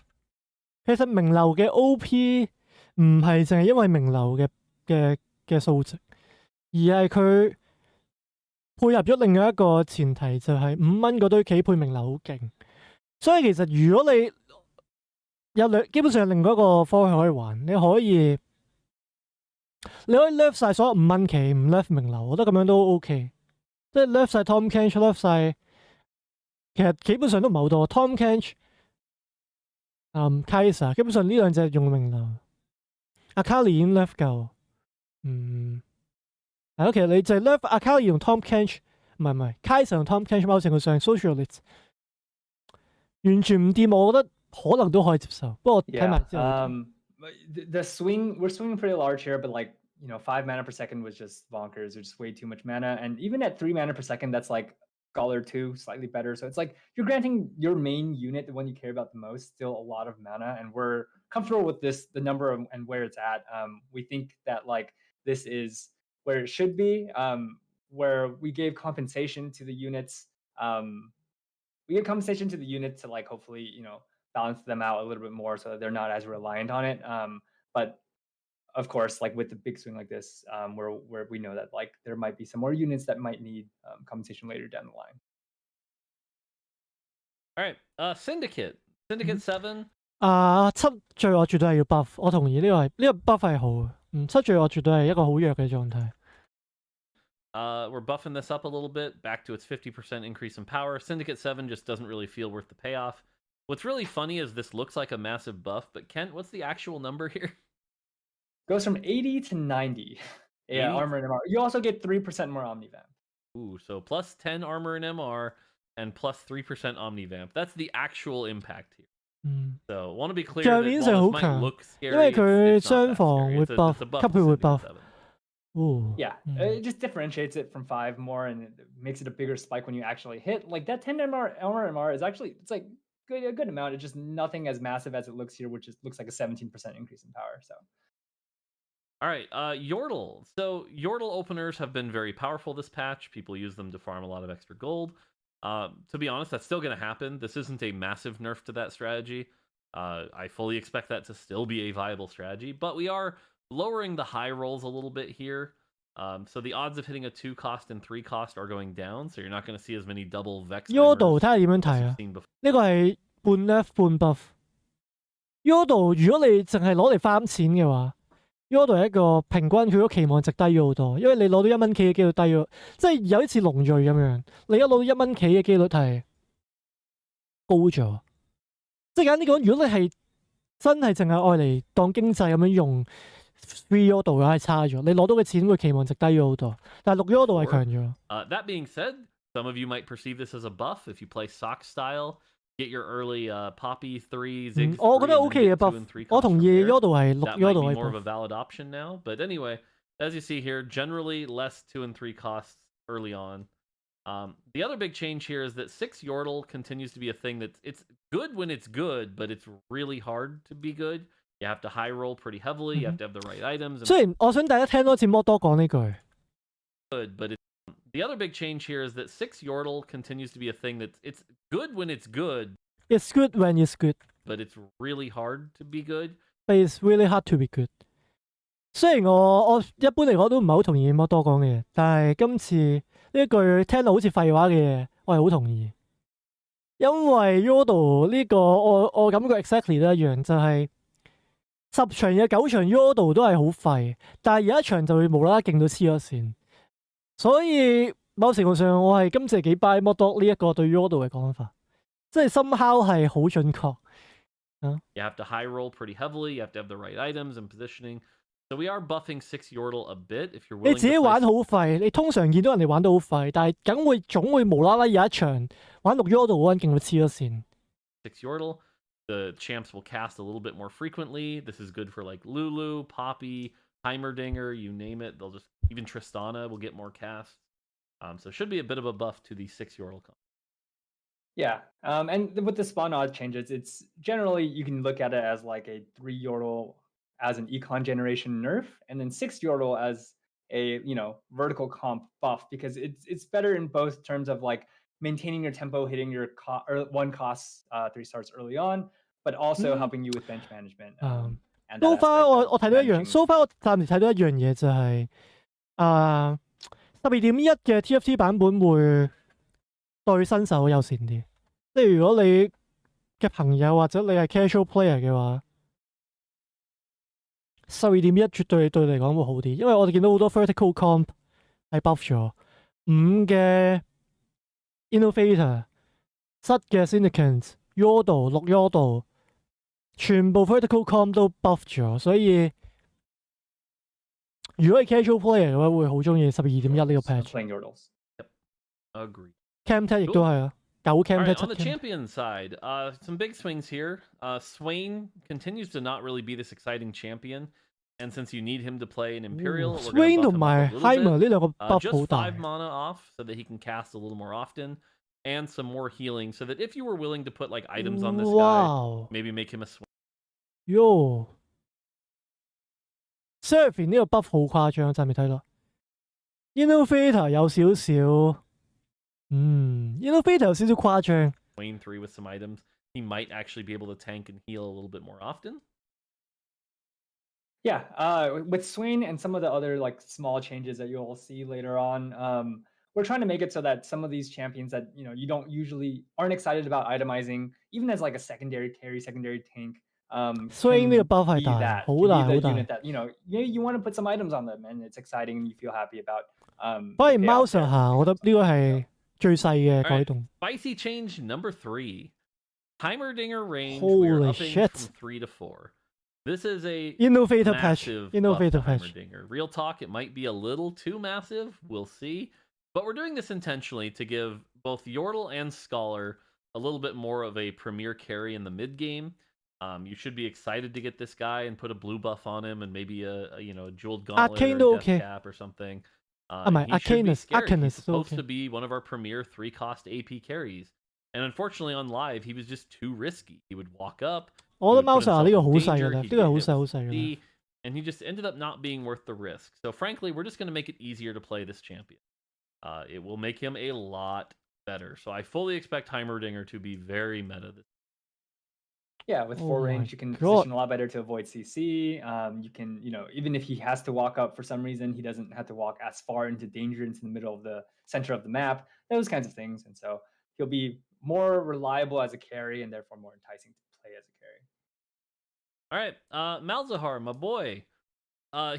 [SPEAKER 1] 其實名流嘅 OP 唔係淨係因為名流嘅數值，而係佢配合咗另外一個前提，就係5蚊嗰堆棋配名流好勁。所以其實如果你基本上有另外一個方向可以玩，你可以 nerf 晒所有5蚊棋，唔 nerf 名流，我覺得咁樣都 OK。即係 nerf 晒 Tom Kench，nerf 晒，其實基本上都唔係好多。Tom Kench、Kaisa， 基本上呢兩隻用名流。Akali 已經 nerf 夠。係咯，其實你就係 nerf Akali 同 Tom Kench， 唔係 Kaisa 同 Tom Kench 某程度上 socialite 完全唔掂，我覺得可能都可以接受。不過睇埋之後。
[SPEAKER 3] The swing, we're swinging pretty large here, but like, 5 mana per second was just bonkers. There's just way too much mana. And even at 3 mana per second, that's like Scholar 2, slightly better. So it's like you're granting your main unit, the one you care about the most, still a lot of mana. And we're comfortable with this, the number and where it's at. We think that like this is where it should be, where we gave compensation to the units. We gave compensation to the units to like hopefully, balance them out a little bit more so that they're not as reliant on it. But of course, like with the big swing like this, where we know that like there might be some more units that might need compensation later down the line.
[SPEAKER 2] All right, Syndicate 7。
[SPEAKER 1] 7罪惡絕對係要 buff， 我同意呢個 buff 係好嘅。7罪惡絕對係一個好弱嘅狀態。
[SPEAKER 2] We're buffing this up a little bit, back to its 50% increase in power. Syndicate 7 just doesn't really feel worth the payoff. What's really funny is this looks like a massive buff, but Kent, what's the actual number here?
[SPEAKER 3] Goes from 80 to 90. Yeah, 80? Armor and MR. You also get 3% more Omnivamp.
[SPEAKER 2] Ooh, so plus 10 armor and MR and plus 3% Omnivamp. That's the actual impact here. So want to be clear that while this might look scary,
[SPEAKER 1] 因為佢雙防會
[SPEAKER 2] buff，
[SPEAKER 1] 吸血會 buff。Yeah,
[SPEAKER 3] it just differentiates it from 5 more and it makes it a bigger spike when you actually hit. Like that 10 MR is actually, it's like a good amount. It's just nothing as massive as it looks here, which looks like a 17% increase in power. So.
[SPEAKER 2] All right, Yordle. So Yordle openers have been very powerful this patch. People use them to farm a lot of extra gold. To be honest, that's still going to happen. This isn't a massive nerf to that strategy. I fully expect that to still be a viable strategy, but we are lowering the high rolls a little bit here. So the odds of hitting a 2 cost and 3 cost are going down, so you're not going to see as many double Vex.
[SPEAKER 1] Yordle 睇下點樣睇啊？呢個係半 nerf 半 buff。Yordle 如果你淨係攞嚟farm錢嘅話，Yordle 係一個平均佢個期望值低咗好多，因為你攞到1蚊棋嘅機率低咗，即係有啲似龍瑞咁樣，你而家攞到1蚊棋嘅機率係高咗。即係簡單啲講，如果你係真係淨係愛嚟當經濟咁樣用 ，free Yordle 嘅係差咗，你攞到嘅錢會期望值低咗好多。但係綠 Yordle 係強咗。
[SPEAKER 2] That being said, some of you might perceive this as a buff if you play sock style. Get your early Poppy 3, Ziggs 3,
[SPEAKER 1] 我覺得 OK 嘅 buff， 我同意 Yordle 係綠 Yordle 係
[SPEAKER 2] more of a valid option now. But anyway, as you see here, generally less 2 and 3 costs early on. The other big change here is that 6 Yordle continues to be a thing it's good when it's good, but it's really hard to be good. You have to high roll pretty heavily. You have to have the right items.
[SPEAKER 1] 雖然我想大家聽多次摩多講呢句。
[SPEAKER 2] Good, but the other big change here is that 6 Yordle continues to be a thing it's good when it's good.
[SPEAKER 1] It's good when it's good,
[SPEAKER 2] but it's really hard to be good.
[SPEAKER 1] but it's really hard to be good。雖然我一般嚟講都唔係好同意摩多講嘅嘢，但係今次呢一句聽到好似廢話嘅嘢，我係好同意。因為 Yordle 呢個我感覺 exactly 都一樣，就係、10場有9場 Yordle 都係好廢，但係有一場就會無啦啦勁到黐咗線。所以某程度上，我係今次幾 buy 摩多呢一個對 Yordle 嘅講法，即係 somehow 係好準確。
[SPEAKER 2] You have to high roll pretty heavily. You have to have the right items and positioning. So we are buffing 6 Yordle a bit. If you're willing
[SPEAKER 1] 你自己
[SPEAKER 2] to
[SPEAKER 1] 玩
[SPEAKER 2] play
[SPEAKER 1] 好廢，你通常見到人哋玩得好廢，但係總會無啦啦有一場玩6 Yordle 嗰陣勁到黐咗線。
[SPEAKER 2] 6 Yordle, the champs will cast a little bit more frequently. This is good for like Lulu, Poppy, Heimerdinger, you name it. They'll just even Tristana will get more casts. So it should be a bit of a buff to the 6 Yordle.
[SPEAKER 3] Yeah, and with the spawn odds changes, it's generally you can look at it as like a 3 Yordle as an econ generation nerf, and then 6 Yordle as a vertical comp buff, because it's better in both terms of like maintaining your tempo, hitting your one cost 3 stars early on, but also helping you with bench management. And
[SPEAKER 1] So
[SPEAKER 3] that
[SPEAKER 1] far
[SPEAKER 3] aspect of
[SPEAKER 1] 我睇到一樣
[SPEAKER 3] managing-
[SPEAKER 1] ，so far 我暫時睇到一樣嘢就係12.1嘅 TFT 版本會對新手友善啲。即係如果你嘅朋友或者你係 casual player 嘅話，12.1絕對對你嚟講會好啲，因為我哋見到好多 vertical comp 係 buff 咗，5嘅 innovator、7嘅 syndicant、Yordle、6 Yordle，全部 vertical comp 都 buff 咗，所以如果係 casual player 嘅話，會好中意12.1呢個 patch。
[SPEAKER 3] playing Yordles.
[SPEAKER 2] Agreed.
[SPEAKER 1] Cam Tech 亦都係啊，9 Cam
[SPEAKER 2] All right,
[SPEAKER 1] Tech
[SPEAKER 2] on the
[SPEAKER 1] 7 Cam。
[SPEAKER 2] champion side, some big swings here. Swain continues to not really be this exciting champion, and since you need him to play an Imperial, we're gonna
[SPEAKER 1] Swain
[SPEAKER 2] buff
[SPEAKER 1] 同
[SPEAKER 2] him up
[SPEAKER 1] 埋
[SPEAKER 2] a little
[SPEAKER 1] Heimer
[SPEAKER 2] bit.
[SPEAKER 1] 呢兩個 buff
[SPEAKER 2] Just
[SPEAKER 1] 好大
[SPEAKER 2] 5 mana off so that he can cast a little more often, and some more healing so that if you were willing to put like items on this guy,
[SPEAKER 1] 哇
[SPEAKER 2] maybe make him a swing.
[SPEAKER 1] 喲 Seraphine 呢個 buff 好誇張，就係未睇到。Innovator 有少少，Innovator 有少少誇張。
[SPEAKER 2] Swain 3 with some items. He might actually be able to tank and heal a little bit more often.
[SPEAKER 3] Yeah, with Swain and some of the other like small changes that you'll see later on, we're trying to make it so that some of these champions that you don't usually aren't excited about itemizing, even as like a secondary carry, secondary tank.
[SPEAKER 1] Swain 呢個 buff 係
[SPEAKER 3] be
[SPEAKER 1] 大，
[SPEAKER 3] that,
[SPEAKER 1] 好
[SPEAKER 3] can
[SPEAKER 1] 大
[SPEAKER 3] be
[SPEAKER 1] 好
[SPEAKER 3] the
[SPEAKER 1] 大。
[SPEAKER 3] unit that you want to put some items on them, and it's exciting, and you feel happy about.
[SPEAKER 1] 反而
[SPEAKER 3] the payoff
[SPEAKER 1] Mouser
[SPEAKER 3] there.
[SPEAKER 1] 下，我覺得呢個係最細嘅改動。
[SPEAKER 2] Spicy change number 3. Heimerdinger range, we are
[SPEAKER 1] Holy
[SPEAKER 2] upping
[SPEAKER 1] shit.
[SPEAKER 2] from 3 to 4. This is a
[SPEAKER 1] Innovator patch，
[SPEAKER 2] massive
[SPEAKER 1] Innovator
[SPEAKER 2] buff to
[SPEAKER 1] patch。
[SPEAKER 2] Heimerdinger. Real talk, it might be a little too massive. We'll see. But we're doing this intentionally to give both Yordle and Scholar a little bit more of a premier carry in the mid game. You should be excited to get this guy and put a blue buff on him and maybe a jeweled gauntlet
[SPEAKER 1] Arcane
[SPEAKER 2] or
[SPEAKER 1] 都
[SPEAKER 2] a death
[SPEAKER 1] OK
[SPEAKER 2] cap or something.
[SPEAKER 1] 唔係
[SPEAKER 2] He should be
[SPEAKER 1] Arcanus
[SPEAKER 2] scary. He's
[SPEAKER 1] Arcanus 都
[SPEAKER 2] supposed
[SPEAKER 1] OK。
[SPEAKER 2] to be one of our premier 3-cost AP carries. And unfortunately on live, he was just too risky. He would walk up,
[SPEAKER 1] 我覺得
[SPEAKER 2] he would put
[SPEAKER 1] Mouser 呢
[SPEAKER 2] himself
[SPEAKER 1] 個
[SPEAKER 2] in
[SPEAKER 1] 好細
[SPEAKER 2] danger,
[SPEAKER 1] 㗎啦，呢
[SPEAKER 2] he'd
[SPEAKER 1] 個係
[SPEAKER 2] get
[SPEAKER 1] 好
[SPEAKER 2] hit
[SPEAKER 1] 細好
[SPEAKER 2] with
[SPEAKER 1] 細㗎啦。
[SPEAKER 2] D, and he just ended up not being worth the risk. So frankly, we're just going to make it easier to play this champion. It will make him a lot better. So I fully expect Heimerdinger to be very meta this.
[SPEAKER 3] Yeah, with
[SPEAKER 1] Oh
[SPEAKER 3] 4
[SPEAKER 1] my
[SPEAKER 3] range, you can
[SPEAKER 1] God.
[SPEAKER 3] position a lot better to avoid CC. You can, even if he has to walk up for some reason, he doesn't have to walk as far into danger into the middle of the center of the map. Those kinds of things, and so he'll be more reliable as a carry and therefore more enticing to play as a carry.
[SPEAKER 2] All right, Malzahar, my boy.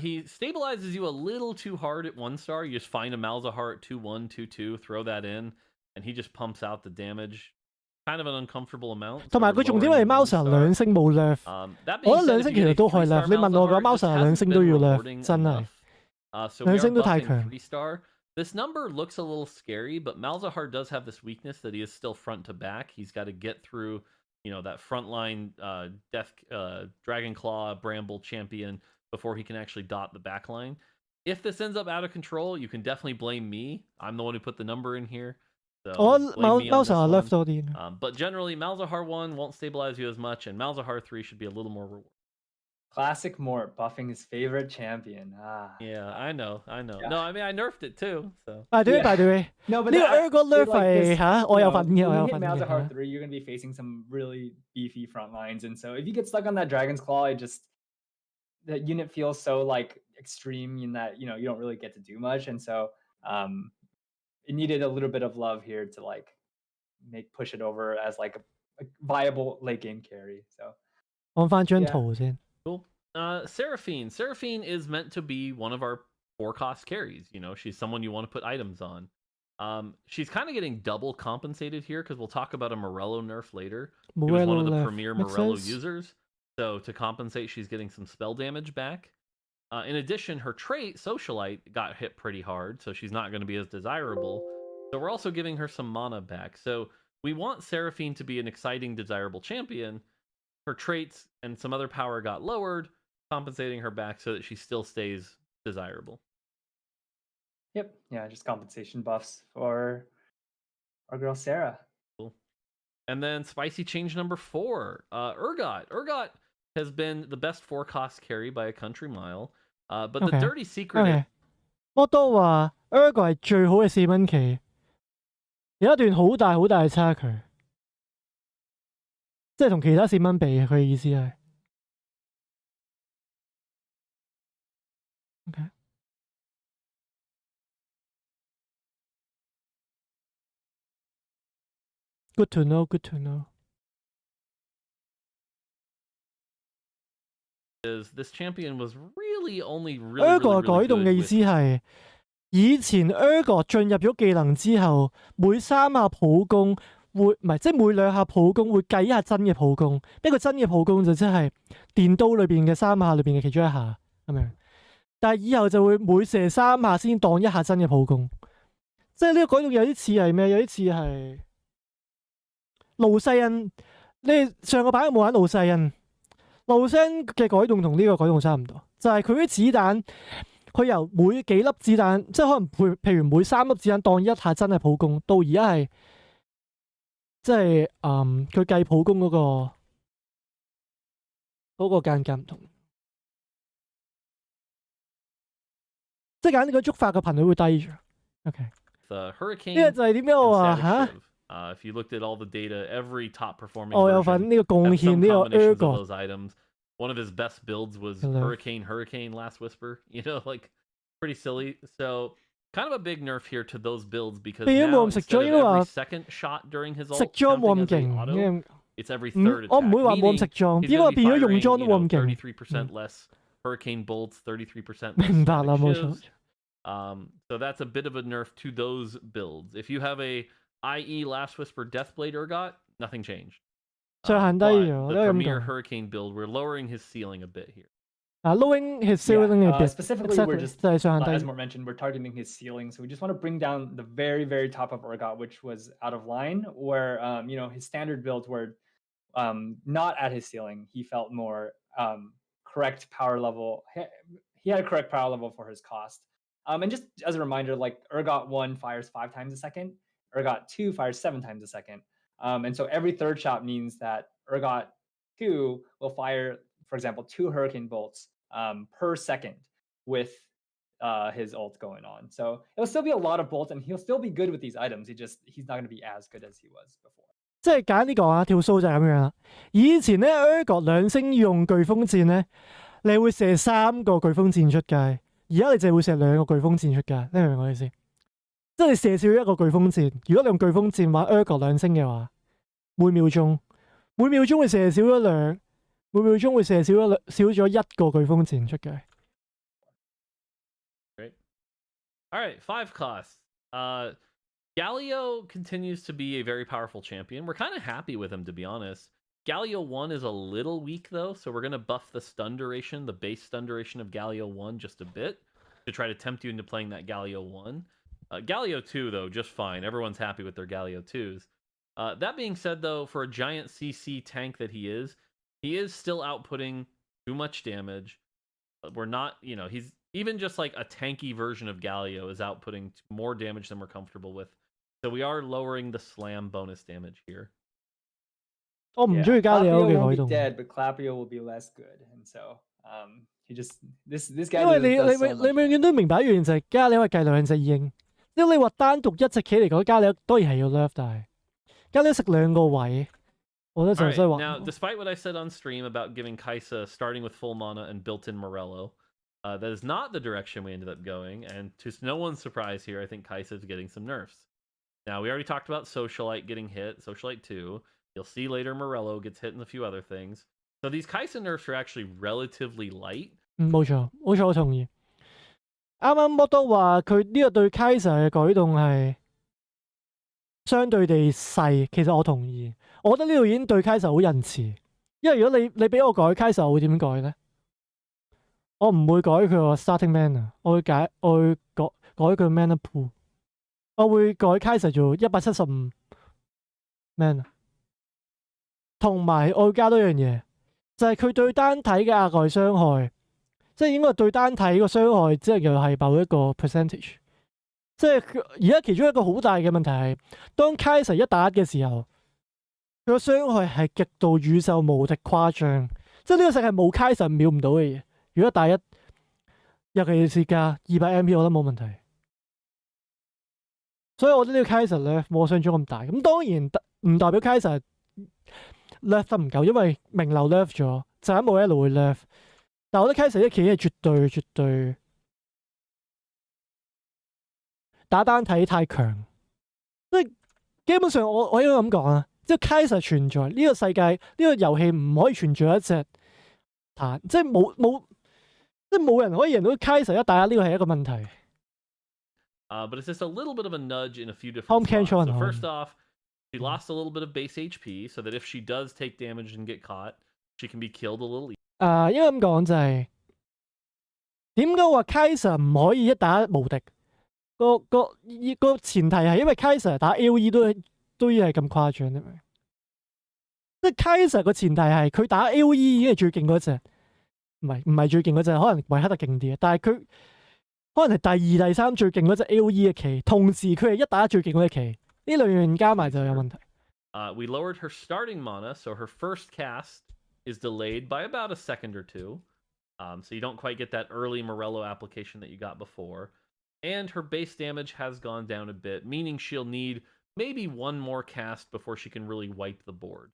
[SPEAKER 2] He stabilizes you a little too hard at 1 star. You just find a Malzahar at 2-1, 2-2, throw that in, and he just pumps out the damage. Kind of an uncomfortable amount.
[SPEAKER 1] 同埋佢重點係 Mouser 兩星冇 nerf，
[SPEAKER 2] That
[SPEAKER 1] 我
[SPEAKER 2] being
[SPEAKER 1] 覺得
[SPEAKER 2] said,
[SPEAKER 1] 兩
[SPEAKER 2] if
[SPEAKER 1] 星
[SPEAKER 2] you
[SPEAKER 1] 其
[SPEAKER 2] get
[SPEAKER 1] 實都
[SPEAKER 2] a
[SPEAKER 1] 可以
[SPEAKER 2] 3-star
[SPEAKER 1] nerf。你問我嘅話
[SPEAKER 2] Malzahar, it just
[SPEAKER 1] Mouser 兩
[SPEAKER 2] hasn't
[SPEAKER 1] 星都
[SPEAKER 2] been
[SPEAKER 1] 要
[SPEAKER 2] rewarding
[SPEAKER 1] nerf，真係。
[SPEAKER 2] enough. So we are
[SPEAKER 1] 兩星都太
[SPEAKER 2] buffing
[SPEAKER 1] 強。
[SPEAKER 2] 3-star. This number looks a little scary, but Malzahar does have this weakness that he is still front to back. He's got to get through, that frontline Death Dragon Claw Bramble champion before he can actually dot the back line. If this ends up out of control, you can definitely blame me. I'm the one who put the number in here. So
[SPEAKER 1] 我
[SPEAKER 2] blame me on this
[SPEAKER 1] Malzahar
[SPEAKER 2] one.
[SPEAKER 1] left 多啲。
[SPEAKER 2] But generally, Malzahar 1 won't stabilize you as much, and Malzahar 3 should be a little more rewarding.
[SPEAKER 3] Classic Mort buffing his favorite champion.
[SPEAKER 2] Yeah, I know.
[SPEAKER 3] Yeah.
[SPEAKER 2] No, I mean I nerfed it too. So.
[SPEAKER 1] By the way,
[SPEAKER 3] No, but
[SPEAKER 1] 呢個 Ergot nerf
[SPEAKER 3] like
[SPEAKER 1] 係
[SPEAKER 3] this,
[SPEAKER 1] 嚇，我
[SPEAKER 3] you
[SPEAKER 1] 有
[SPEAKER 3] know,
[SPEAKER 1] 份嘅，
[SPEAKER 3] when
[SPEAKER 1] 我
[SPEAKER 3] you
[SPEAKER 1] 有
[SPEAKER 3] hit
[SPEAKER 1] 份嘅
[SPEAKER 3] Malzahar
[SPEAKER 1] 嚇。
[SPEAKER 3] 3, you're going to be facing some really beefy front lines. And so if you get stuck on that Dragon's Claw, that unit feels so like extreme in that, you know, you don't really get to do much. And so it needed a little bit of love here to like push it over as like a viable late game carry. So
[SPEAKER 1] 看翻張圖先。
[SPEAKER 2] Cool. Seraphine is meant to be one of our 4-cost carries. You know, she's someone you want to put items on. She's kind of getting double compensated here because we'll talk about a Morello nerf later. She was one of the premier Morello users. So to compensate, she's getting some spell damage back. In addition, her trait, Socialite, got hit pretty hard, so she's not going to be as desirable. So we're also giving her some mana back. So we want Seraphine to be an exciting, desirable champion. Her traits and some other power got lowered, compensating her back so that she still stays desirable.
[SPEAKER 3] Yep. Yeah, just compensation buffs for our girl Sarah.
[SPEAKER 2] Cool. And then spicy change number 4, Urgot. Urgot has been the best 4-cost carry by a country mile. But the dirty secret...
[SPEAKER 1] 我都話 Ergot 係最好嘅4蚊期，有一段好大好大嘅差距，即係同其他4蚊比，佢嘅意思係。Okay. Good to know. Good to know.
[SPEAKER 2] This champion was really only really
[SPEAKER 1] Ergot 改動嘅意思係，以前 Ergot 進入咗技能之後，每3下普攻會唔係，即係每2下普攻會計一下真嘅普攻。一個真嘅普攻就即係電刀裏邊嘅3下裏邊嘅其中1下咁樣。但係以後就會每射3下先當1下真嘅普攻。即係呢個改動有啲似係咩？有啲似係路西恩。你上個版有冇玩路西恩？路西恩嘅改動同呢個改動差唔多，就係佢啲子彈，佢由每幾粒子彈，即係可能譬如每3粒子彈當1下真係普攻，到而家係即係佢計普攻嗰個間隔唔同。即係簡直個觸發嘅頻率會低咗。OK。
[SPEAKER 2] The Hurricane
[SPEAKER 1] 呢個就係點樣我話嚇
[SPEAKER 2] ？If you looked at all the data, every top performing
[SPEAKER 1] 我有份呢個貢獻呢個
[SPEAKER 2] Ergot those items. One of his best builds was Hurricane, Last Whisper. You know, like pretty silly. So kind of a big nerf here to those builds because now instead of every second shot during his ult,
[SPEAKER 1] 食裝冇咁勁。
[SPEAKER 2] it's every third attack.
[SPEAKER 1] 我唔會話冇咁食裝，應該變咗用裝都冇咁勁。
[SPEAKER 2] 33% less Hurricane bolts, 33% less.
[SPEAKER 1] 明白啦，冇錯。
[SPEAKER 2] So that's a bit of a nerf to those builds. If you have a IE Last Whisper Deathblade Ergot, nothing changed.
[SPEAKER 1] 最限低咗，
[SPEAKER 2] the premier Hurricane build, we're lowering his ceiling a bit here.
[SPEAKER 1] Lowering his ceiling a bit.
[SPEAKER 3] Specifically, we're just, as Mort mentioned, we're targeting his ceiling. So we just want to bring down the very, very top of Ergot, which was out of line, where you know, his standard builds were not at his ceiling. He felt more correct power level. He had a correct power level for his cost. And just as a reminder, like Ergot 1 fires 5 times a second. Ergot 2 fires 7 times a second. And so every third shot means that Ergot 2 will fire, for example, 2 Hurricane bolts per second with his ult going on. So it'll still be a lot of bolts, and he'll still be good with these items. He's not going to be as good as he was before.
[SPEAKER 1] 即係簡單啲講啊，條數就係咁樣啦。以前咧 Ergot 2星用颶風箭咧，你會射3個颶風箭出街，而家你就會射2個颶風箭出街。你明唔明我意思？即係你射少1個颶風箭，如果你用颶風箭玩 Ergot 2星嘅話，每秒鐘會射少咗2，每秒鐘會射少咗1個颶風箭出街。
[SPEAKER 2] Great. All right, 5 costs. Galio continues to be a very powerful champion. We're kind of happy with him, to be honest. Galio 1 is a little weak, though, so we're going to buff the stun duration, the base stun duration of Galio 1 just a bit to try to tempt you into playing that Galio 1. Galio 2, though, just fine. Everyone's happy with their Galio 2s. That being said, though, for a giant CC tank that he is still outputting too much damage. We're not, you know, he's even just like a tanky version of Galio is outputting more damage than we're comfortable with. So we are lowering the slam bonus damage here.
[SPEAKER 1] 我唔中意加里歐
[SPEAKER 3] Clapio
[SPEAKER 1] 嘅
[SPEAKER 3] won't
[SPEAKER 1] 改
[SPEAKER 3] be
[SPEAKER 1] 動，
[SPEAKER 3] dead, but Clapio will be less good, and so he just this
[SPEAKER 1] 因
[SPEAKER 3] guy
[SPEAKER 1] 為
[SPEAKER 3] does
[SPEAKER 1] 你
[SPEAKER 3] so
[SPEAKER 1] 永
[SPEAKER 3] much
[SPEAKER 1] 永遠都明白一樣就係加里歐係計兩隻鷹。即係你話單獨一隻棋嚟講，加里歐當然係要 nerf， 但係加里歐食兩個位，我覺得就
[SPEAKER 2] Alright,
[SPEAKER 1] 真係話
[SPEAKER 2] now, despite what I said on stream about giving Kaisa starting with full mana and built-in Morello, that is not the direction we ended up going, and to no one's surprise here, I think Kaisa is getting some nerfs. Now, we already talked about Socialite getting hit, Socialite 2. You'll see later Morello gets hit in a few other things. So these Kaisa nerfs are actually relatively light.
[SPEAKER 1] 冇錯，我同意。啱啱摩多話佢呢個對 Kaiser 嘅改動係相對地細，其實我同意。我覺得呢度已經對 Kaiser 好仁慈，因為如果你俾我改 Kaiser，我會點改咧？我唔會改佢個 starting mana， 我會改佢 mana pool， 我會改 Kaiser 做175 mana， 同埋我會加多樣嘢，就係佢對單體嘅額外傷害。即係應該對單體個傷害，即係又係某一個 percentage。即係而家其中一個好大嘅問題係，當 Kaiser 1打1嘅時候，佢個傷害係極度宇宙無敵誇張。即係呢個世界冇 Kaiser 秒唔到嘅嘢。如果打1，尤其是價200 MP， 我覺得冇問題。所以我覺得呢個 Kaiser 咧冇我想像中咁大。咁當然唔代表 Kaiser nerf 得唔夠，因為名流 nerf 咗，就喺冇一路會 nerf。但我覺得 Kaiser 一棋係絕對打單體太強，即係基本上我應該咁講啊，即係 Kaiser 存在呢個世界呢個遊戲唔可以存在一隻彈，即係冇人可以贏到 Kaiser 一打1，呢個係一個問題。
[SPEAKER 2] But it's just a little bit of a nudge in a few different
[SPEAKER 1] Home
[SPEAKER 2] spots.
[SPEAKER 1] control
[SPEAKER 2] So
[SPEAKER 1] and
[SPEAKER 2] first
[SPEAKER 1] home.
[SPEAKER 2] off, she lost a little bit of base HP, so that if she does take damage and get caught, she can be killed a little easier.
[SPEAKER 1] 應該咁講就係點解話 Kaiser 唔可以一打1無敵？個前提係因為 Kaiser 打 AOE 都要係咁誇張，係咪？即係 Kaiser 個前提係佢打 AOE 已經係最勁嗰隻，唔係最勁嗰隻，可能維克特勁啲嘅，但係佢可能係第2、第3最勁嗰隻 AOE 嘅棋，同時佢係一打1最勁嗰隻棋，呢兩樣加埋就有問題。
[SPEAKER 2] We lowered her starting mana, so her first cast is delayed by about a second or two. So you don't quite get that early Morello application that you got before. And her base damage has gone down a bit, meaning she'll need maybe one more cast before she can really wipe the board.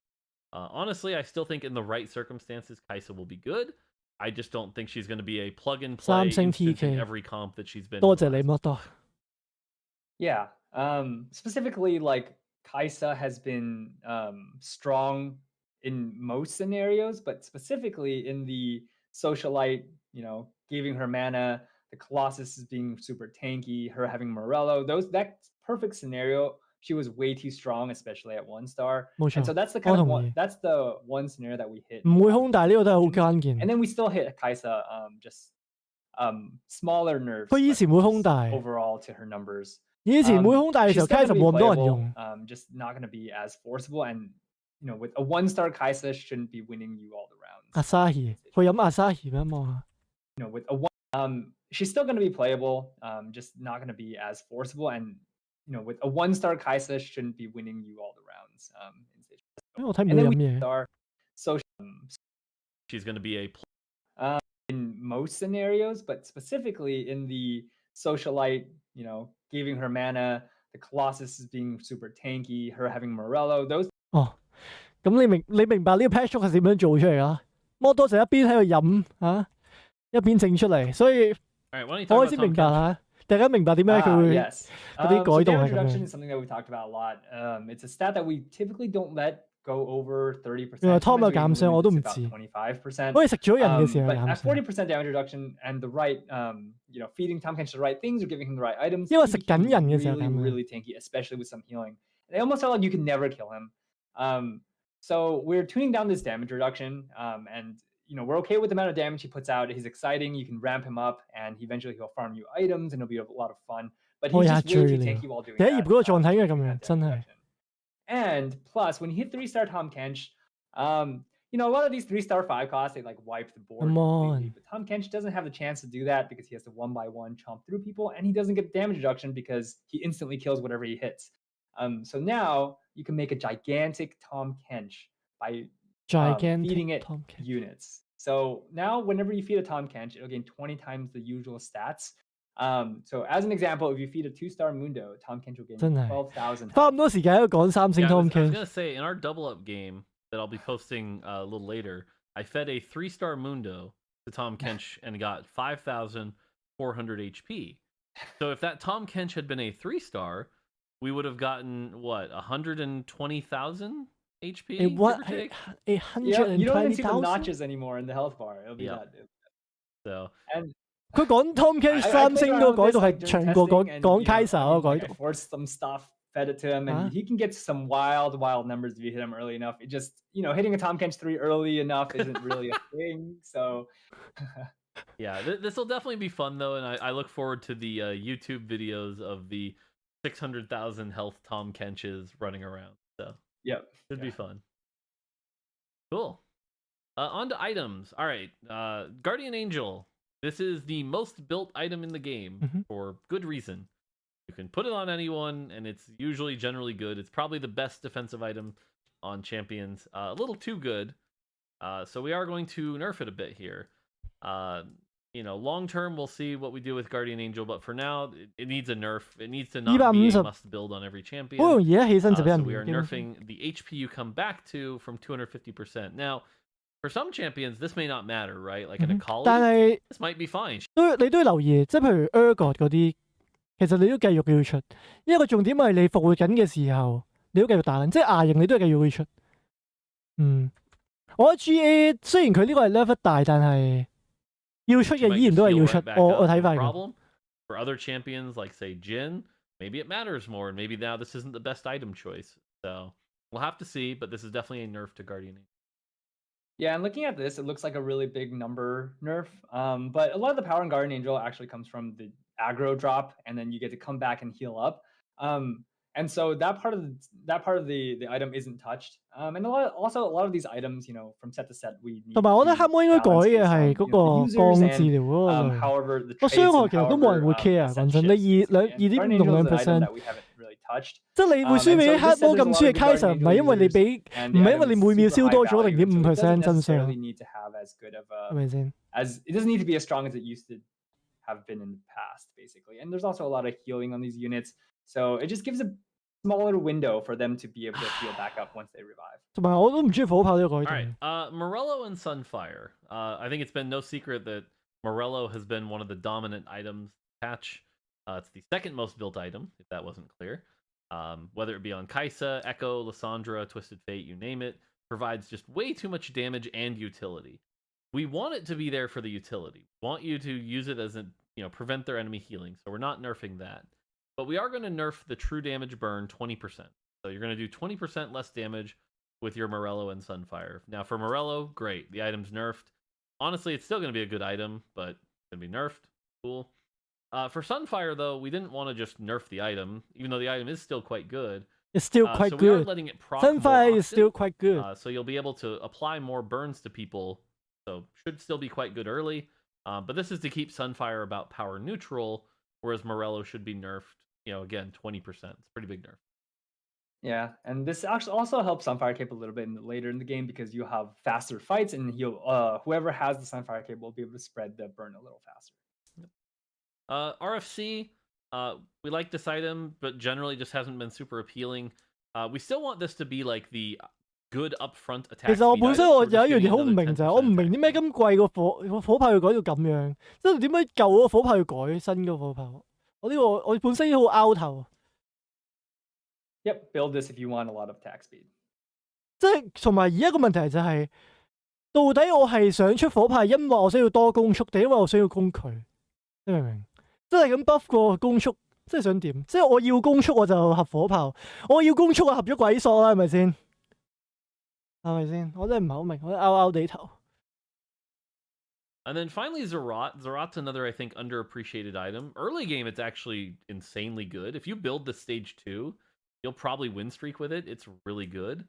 [SPEAKER 2] Honestly, I still think in the right circumstances, Kaisa will be good. I just don't think she's going to be a plug-and-play instant in every comp that she's been in.
[SPEAKER 1] 多謝你摩多。
[SPEAKER 3] Yeah. Specifically, like Kaisa has been strong in most scenarios, but specifically in the Socialite, giving her mana, the Colossus is being super tanky, her having Morello, that perfect scenario, she was way too strong, especially at 1-star. And so that's the kind of that's the one scenario that we hit.
[SPEAKER 1] 唔會空大呢個都係好關鍵。
[SPEAKER 3] And then we still hit Kaisa, just smaller nerfs.
[SPEAKER 1] 佢以前會空大
[SPEAKER 3] overall to her numbers.
[SPEAKER 1] 以前會空大嘅時候 Kaisa 冇咁多人用。
[SPEAKER 3] Just not going to be as forcible, and with a 1-star Kaisa shouldn't be winning you all the rounds.
[SPEAKER 1] Asahi 佢飲 Asahi 咩嘛
[SPEAKER 3] ？With a she's still going to be playable, just not going to be as forcible, and with a 1-star Kaisa shouldn't be winning you all the rounds.
[SPEAKER 1] 我睇唔到飲嘢。
[SPEAKER 3] So
[SPEAKER 2] she's going to be a
[SPEAKER 3] in most scenarios, but specifically in the Socialite, giving her mana, the Colossus is being super tanky, her having Morello, those.
[SPEAKER 1] 咁你明白呢個 PatchNotes 係點樣做出嚟啦？摩多就一邊喺度飲嚇，一邊整出嚟，所以我開始明白啦。大家明白點解佢會嗰啲改動係咁樣。
[SPEAKER 3] Is something that we talked about a lot. It's a stat that we typically don't let go over 30%.
[SPEAKER 1] 原來 Tom 有減傷，我都唔知。
[SPEAKER 3] 25%.
[SPEAKER 1] 好似食咗人嘅時候
[SPEAKER 3] But at 40% damage reduction and the right, feeding Tom Kench the right things or giving him the right items.
[SPEAKER 1] 因為食緊人嘅時候
[SPEAKER 3] really tanky, especially with some healing. They almost felt like you can never kill him. So we're tuning down this damage reduction, and we're okay with the amount of damage he puts out. He's exciting. You can ramp him up, and eventually he'll farm you items, and it'll be a lot of fun. But he's just way too tanky while doing that.
[SPEAKER 1] 第一頁嗰個狀態應該咁樣，真係。
[SPEAKER 3] And plus, when you hit 3-star Tom Kench, you know, a lot of these 3-star 5 costs, they like wipe the board
[SPEAKER 1] Come
[SPEAKER 3] completely.
[SPEAKER 1] on.
[SPEAKER 3] But Tom Kench doesn't have the chance to do that because he has to 1-by-1 chomp through people, and he doesn't get damage reduction because he instantly kills whatever he hits. So now you can make a gigantic Tom Kench by
[SPEAKER 1] Gigantic
[SPEAKER 3] feeding it
[SPEAKER 1] Tom Kench.
[SPEAKER 3] units. So now whenever you feed a Tom Kench, it'll gain 20 times the usual stats. So as an example, if you feed a 2-star Mundo, Tom Kench will gain
[SPEAKER 1] 真係
[SPEAKER 3] 12,000
[SPEAKER 1] 花
[SPEAKER 3] health.
[SPEAKER 1] 咁多時間喺度講3星
[SPEAKER 2] Yeah, I
[SPEAKER 1] Tom
[SPEAKER 2] was
[SPEAKER 1] Kench。
[SPEAKER 2] gonna say, in our double up game that I'll be posting a little later, I fed a 3-star Mundo to Tom Kench and got 5,400 HP. So if that Tom Kench had been a 3-star, we would have gotten what, 120,000 HP?
[SPEAKER 1] It what?
[SPEAKER 2] give or take?
[SPEAKER 3] Yeah, you don't even see the
[SPEAKER 1] 120,000?
[SPEAKER 3] notches anymore in the health bar. It'll be
[SPEAKER 2] Yeah.
[SPEAKER 3] that.
[SPEAKER 2] So
[SPEAKER 3] And
[SPEAKER 1] 佢講 Tom Kench
[SPEAKER 3] I
[SPEAKER 1] 3
[SPEAKER 3] played
[SPEAKER 1] 星
[SPEAKER 3] around
[SPEAKER 1] 嗰
[SPEAKER 3] with
[SPEAKER 1] 個改
[SPEAKER 3] this
[SPEAKER 1] 到
[SPEAKER 3] like
[SPEAKER 1] 係
[SPEAKER 3] during
[SPEAKER 1] 長過
[SPEAKER 3] testing, and
[SPEAKER 1] 講
[SPEAKER 3] you know,
[SPEAKER 1] Kaiser 嗰個
[SPEAKER 3] I
[SPEAKER 1] 改到。
[SPEAKER 3] forced some stuff, fed it to him, and he can get some wild numbers if you hit him early enough. It just, you know, hitting a Tom Kench 3 early enough isn't really a thing. So
[SPEAKER 2] yeah, this will definitely be fun though, and I look forward to the YouTube videos of the 600,000 health Tom Kenches running around. So
[SPEAKER 3] yep,
[SPEAKER 2] should be fun. Cool. On to items. All right, Guardian Angel. This is the most built item in the game for good reason. You can put it on anyone, and it's usually generally good. It's probably the best defensive item on champions. A little too good. So we are going to nerf it a bit here. You know, long term, we'll see what we do with Guardian Angel, but for now, it needs a nerf. It needs to not be a must build on every champion.
[SPEAKER 1] 好容易一起身就俾
[SPEAKER 2] So
[SPEAKER 1] 人
[SPEAKER 2] we are
[SPEAKER 1] 秒。
[SPEAKER 2] nerfing the HP you come back to from 250%. Now, for some champions, this may not matter, right? Like in a collie,
[SPEAKER 1] 但係
[SPEAKER 2] this might be fine.
[SPEAKER 1] 你都要留意，即係譬如 Ergot 嗰啲，其實你都繼續要出。因為個重點係你復活緊嘅時候，你都繼續打緊，即係牙型你都係繼續要出。我覺得 GA 雖然佢呢個係 level 大，但係要出
[SPEAKER 2] You
[SPEAKER 1] 嘅
[SPEAKER 2] might
[SPEAKER 1] 依然
[SPEAKER 2] just
[SPEAKER 1] 都係
[SPEAKER 2] heal
[SPEAKER 1] 要
[SPEAKER 2] right
[SPEAKER 1] 出。
[SPEAKER 2] back
[SPEAKER 1] 我
[SPEAKER 2] up, no
[SPEAKER 1] 睇法嘅。
[SPEAKER 2] problem. For other champions like say Jin, maybe it matters more, and maybe now this isn't the best item choice. So we'll have to see, but this is definitely a nerf to Guardian.
[SPEAKER 3] Yeah, and looking at this, it looks like a really big number nerf. But a lot of the power in Guardian Angel actually comes from the aggro drop, and then you get to come back and heal up. And so that part of the item isn't touched. And a lot of these items, you know, from set to set, we need
[SPEAKER 1] 同埋我覺得
[SPEAKER 3] to
[SPEAKER 1] 黑魔應該改
[SPEAKER 3] balance
[SPEAKER 1] 嘅
[SPEAKER 3] based
[SPEAKER 1] 係
[SPEAKER 3] on,
[SPEAKER 1] 嗰
[SPEAKER 3] you
[SPEAKER 1] 個
[SPEAKER 3] know, the
[SPEAKER 1] 鋼
[SPEAKER 3] users
[SPEAKER 1] 治
[SPEAKER 3] and
[SPEAKER 1] 療嗰個類。
[SPEAKER 3] however the
[SPEAKER 1] 個
[SPEAKER 3] traits
[SPEAKER 1] 傷害
[SPEAKER 3] and
[SPEAKER 1] 其實都冇人會
[SPEAKER 3] however
[SPEAKER 1] care 啊！
[SPEAKER 3] set
[SPEAKER 1] 講真，
[SPEAKER 3] shifts
[SPEAKER 1] 你
[SPEAKER 3] basically. And Guardian
[SPEAKER 1] 2.5
[SPEAKER 3] Angel is an item
[SPEAKER 1] percent，
[SPEAKER 3] that we haven't really touched.
[SPEAKER 1] 即係你會輸俾
[SPEAKER 3] And so
[SPEAKER 1] 黑
[SPEAKER 3] this
[SPEAKER 1] 魔
[SPEAKER 3] said
[SPEAKER 1] 咁
[SPEAKER 3] there's a
[SPEAKER 1] 輸
[SPEAKER 3] lot
[SPEAKER 1] 嘅
[SPEAKER 3] of good Guardian
[SPEAKER 1] Kaiser，唔
[SPEAKER 3] Angel
[SPEAKER 1] 係因為你
[SPEAKER 3] users,
[SPEAKER 1] 俾，
[SPEAKER 3] and
[SPEAKER 1] 唔
[SPEAKER 3] the
[SPEAKER 1] 係因為
[SPEAKER 3] item
[SPEAKER 1] 你
[SPEAKER 3] is
[SPEAKER 1] 每秒
[SPEAKER 3] super
[SPEAKER 1] 燒
[SPEAKER 3] high
[SPEAKER 1] 多咗
[SPEAKER 3] value, so it
[SPEAKER 1] 0.5%
[SPEAKER 3] doesn't
[SPEAKER 1] 真傷，
[SPEAKER 3] necessarily need to have as good of
[SPEAKER 1] 係
[SPEAKER 3] a
[SPEAKER 1] 咪先？
[SPEAKER 3] as it doesn't need to be as strong as it used to have been in the past, basically. And there's also a lot of healing on these units, so it just gives a smaller window for them to be able to heal back up once they revive.
[SPEAKER 1] 同埋我都唔中意火炮呢個
[SPEAKER 2] All
[SPEAKER 1] 改
[SPEAKER 2] right,
[SPEAKER 1] 動。
[SPEAKER 2] Morello and Sunfire. I think it's been no secret that Morello has been one of the dominant items patch. It's the second most built item, if that wasn't clear. Whether it be on Kaisa, Echo, Lissandra, Twisted Fate, you name it, provides just way too much damage and utility. We want it to be there for the utility. We want you to use it as a, you know, prevent their enemy healing. So we're not nerfing that. But we are going to nerf the true damage burn 20%. So you're going to do 20% less damage with your Morello and Sunfire. Now for Morello, great. The item's nerfed. Honestly, it's still going to be a good item, but it's going to be nerfed. Cool. For Sunfire, though, we didn't want to just nerf the item, even though the item is still quite good.
[SPEAKER 1] It's still quite
[SPEAKER 2] so we are
[SPEAKER 1] good.
[SPEAKER 2] letting it proc more
[SPEAKER 1] Sunfire is
[SPEAKER 2] often.
[SPEAKER 1] still quite good.
[SPEAKER 2] So you'll be able to apply more burns to people. So should still be quite good early. But this is to keep Sunfire about power neutral, whereas Morello should be nerfed, you know, again, 20%. It's a pretty big nerf.
[SPEAKER 3] Yeah, and this actually also helps Sunfire Cape a little bit later in the game because you have faster fights, and whoever has the Sunfire Cape will be able to spread the burn a little faster.
[SPEAKER 2] RFC, we like this item, but generally just hasn't been super appealing. We still want this to be like the good upfront
[SPEAKER 1] 其
[SPEAKER 2] attack
[SPEAKER 1] 實我
[SPEAKER 2] speed
[SPEAKER 1] 本
[SPEAKER 2] item,
[SPEAKER 1] 身
[SPEAKER 2] so
[SPEAKER 1] 我
[SPEAKER 2] we're
[SPEAKER 1] 有
[SPEAKER 2] just
[SPEAKER 1] 一樣
[SPEAKER 2] giving
[SPEAKER 1] 嘢好唔
[SPEAKER 2] another
[SPEAKER 1] 明
[SPEAKER 2] 10%
[SPEAKER 1] 就係我唔明
[SPEAKER 2] attack
[SPEAKER 1] 點解
[SPEAKER 2] speed.
[SPEAKER 1] 咁貴個火炮要改到咁樣，即係點解舊嗰個火炮要改新個火炮？我本身已經好 out 頭，
[SPEAKER 3] Yep, build this if you want a lot of attack speed.
[SPEAKER 1] 即係同埋而家個問題就係、到底我係想出火炮，因為我想要多攻速，定因為我想要攻佢？你明唔明？即係咁 buff 個攻速，即係想點？即係我要攻速我就合火炮，我要攻速我合咗鬼索啦，係咪先？係咪先？我真係唔係好明，我都拗地頭。
[SPEAKER 2] And then finally, Zerat. Zerat's another, I think, underappreciated item. Early game, it's actually insanely good. If you build the stage 2, you'll probably win streak with it. It's really good.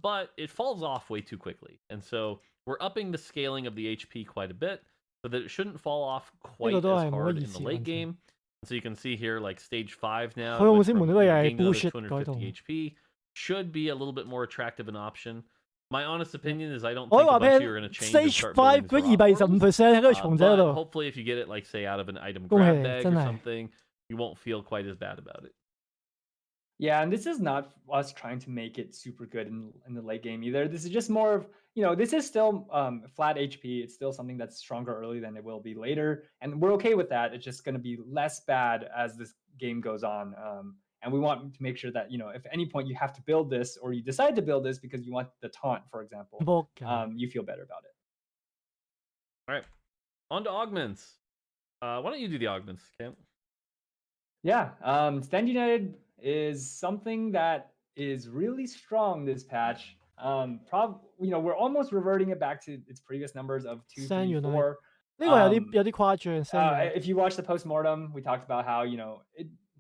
[SPEAKER 2] but it falls off way too quickly. And so we're upping the scaling of the HP quite a bit so that it shouldn't fall off quite as hard in the late game. So you can see here, like stage 5 now, getting another 250 HP should be a little bit more attractive an option. My honest opinion is I don't think a bunch of you are going to change and start building these rock walls, but hopefully if you get it, like say out of an item grab bag or something, you won't feel quite as bad about it.
[SPEAKER 3] Yeah, and this is not us trying to make it super good in the late game either. This is just more of, this is still flat HP. It's still something that's stronger early than it will be later. And we're okay with that. It's just going to be less bad as this game goes on. And we want to make sure that, if at any point you have to build this or you decide to build this because you want the taunt, for example, you feel better about it.
[SPEAKER 2] All right. On to augments. Why don't you do the augments, Cam?
[SPEAKER 3] Yeah. Stand United is something that is really strong this patch. We're almost reverting it back to its previous numbers of 2, 3, 4. If you watch the postmortem, we talked about how,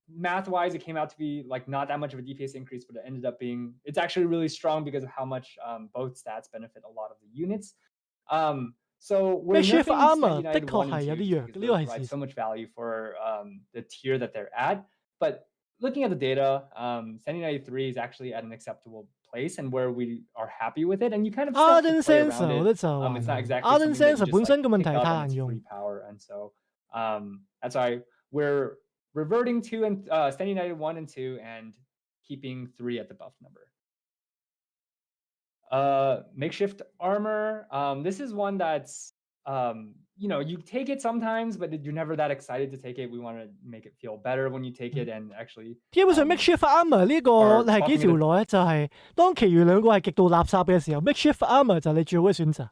[SPEAKER 3] math-wise, it came out to be like not that much of a DPS increase, but it ended up being, it's actually really strong because of how much both stats benefit a lot of the units. So we're nerfing Stand United 1 and 2 because they provide so much value for the tier that they're at. But looking at the data, Stand United 3 is actually at an acceptable place and where we are happy with it. And you kind of have to play around it. It's not exactly something that you just pick up and it's free power. And so that's why we're reverting to Stand United 1 and 2 and keeping 3 at the buff number. Makeshift armor. This is one that's you take it sometimes, but you're never that excited to take it. We want to make it feel better when you take it and actually
[SPEAKER 1] 基本上 makeshift armor 呢個你係幾條路咧？就係當其餘兩個係極度垃圾嘅時候 ，makeshift armor 就係你最好嘅選擇。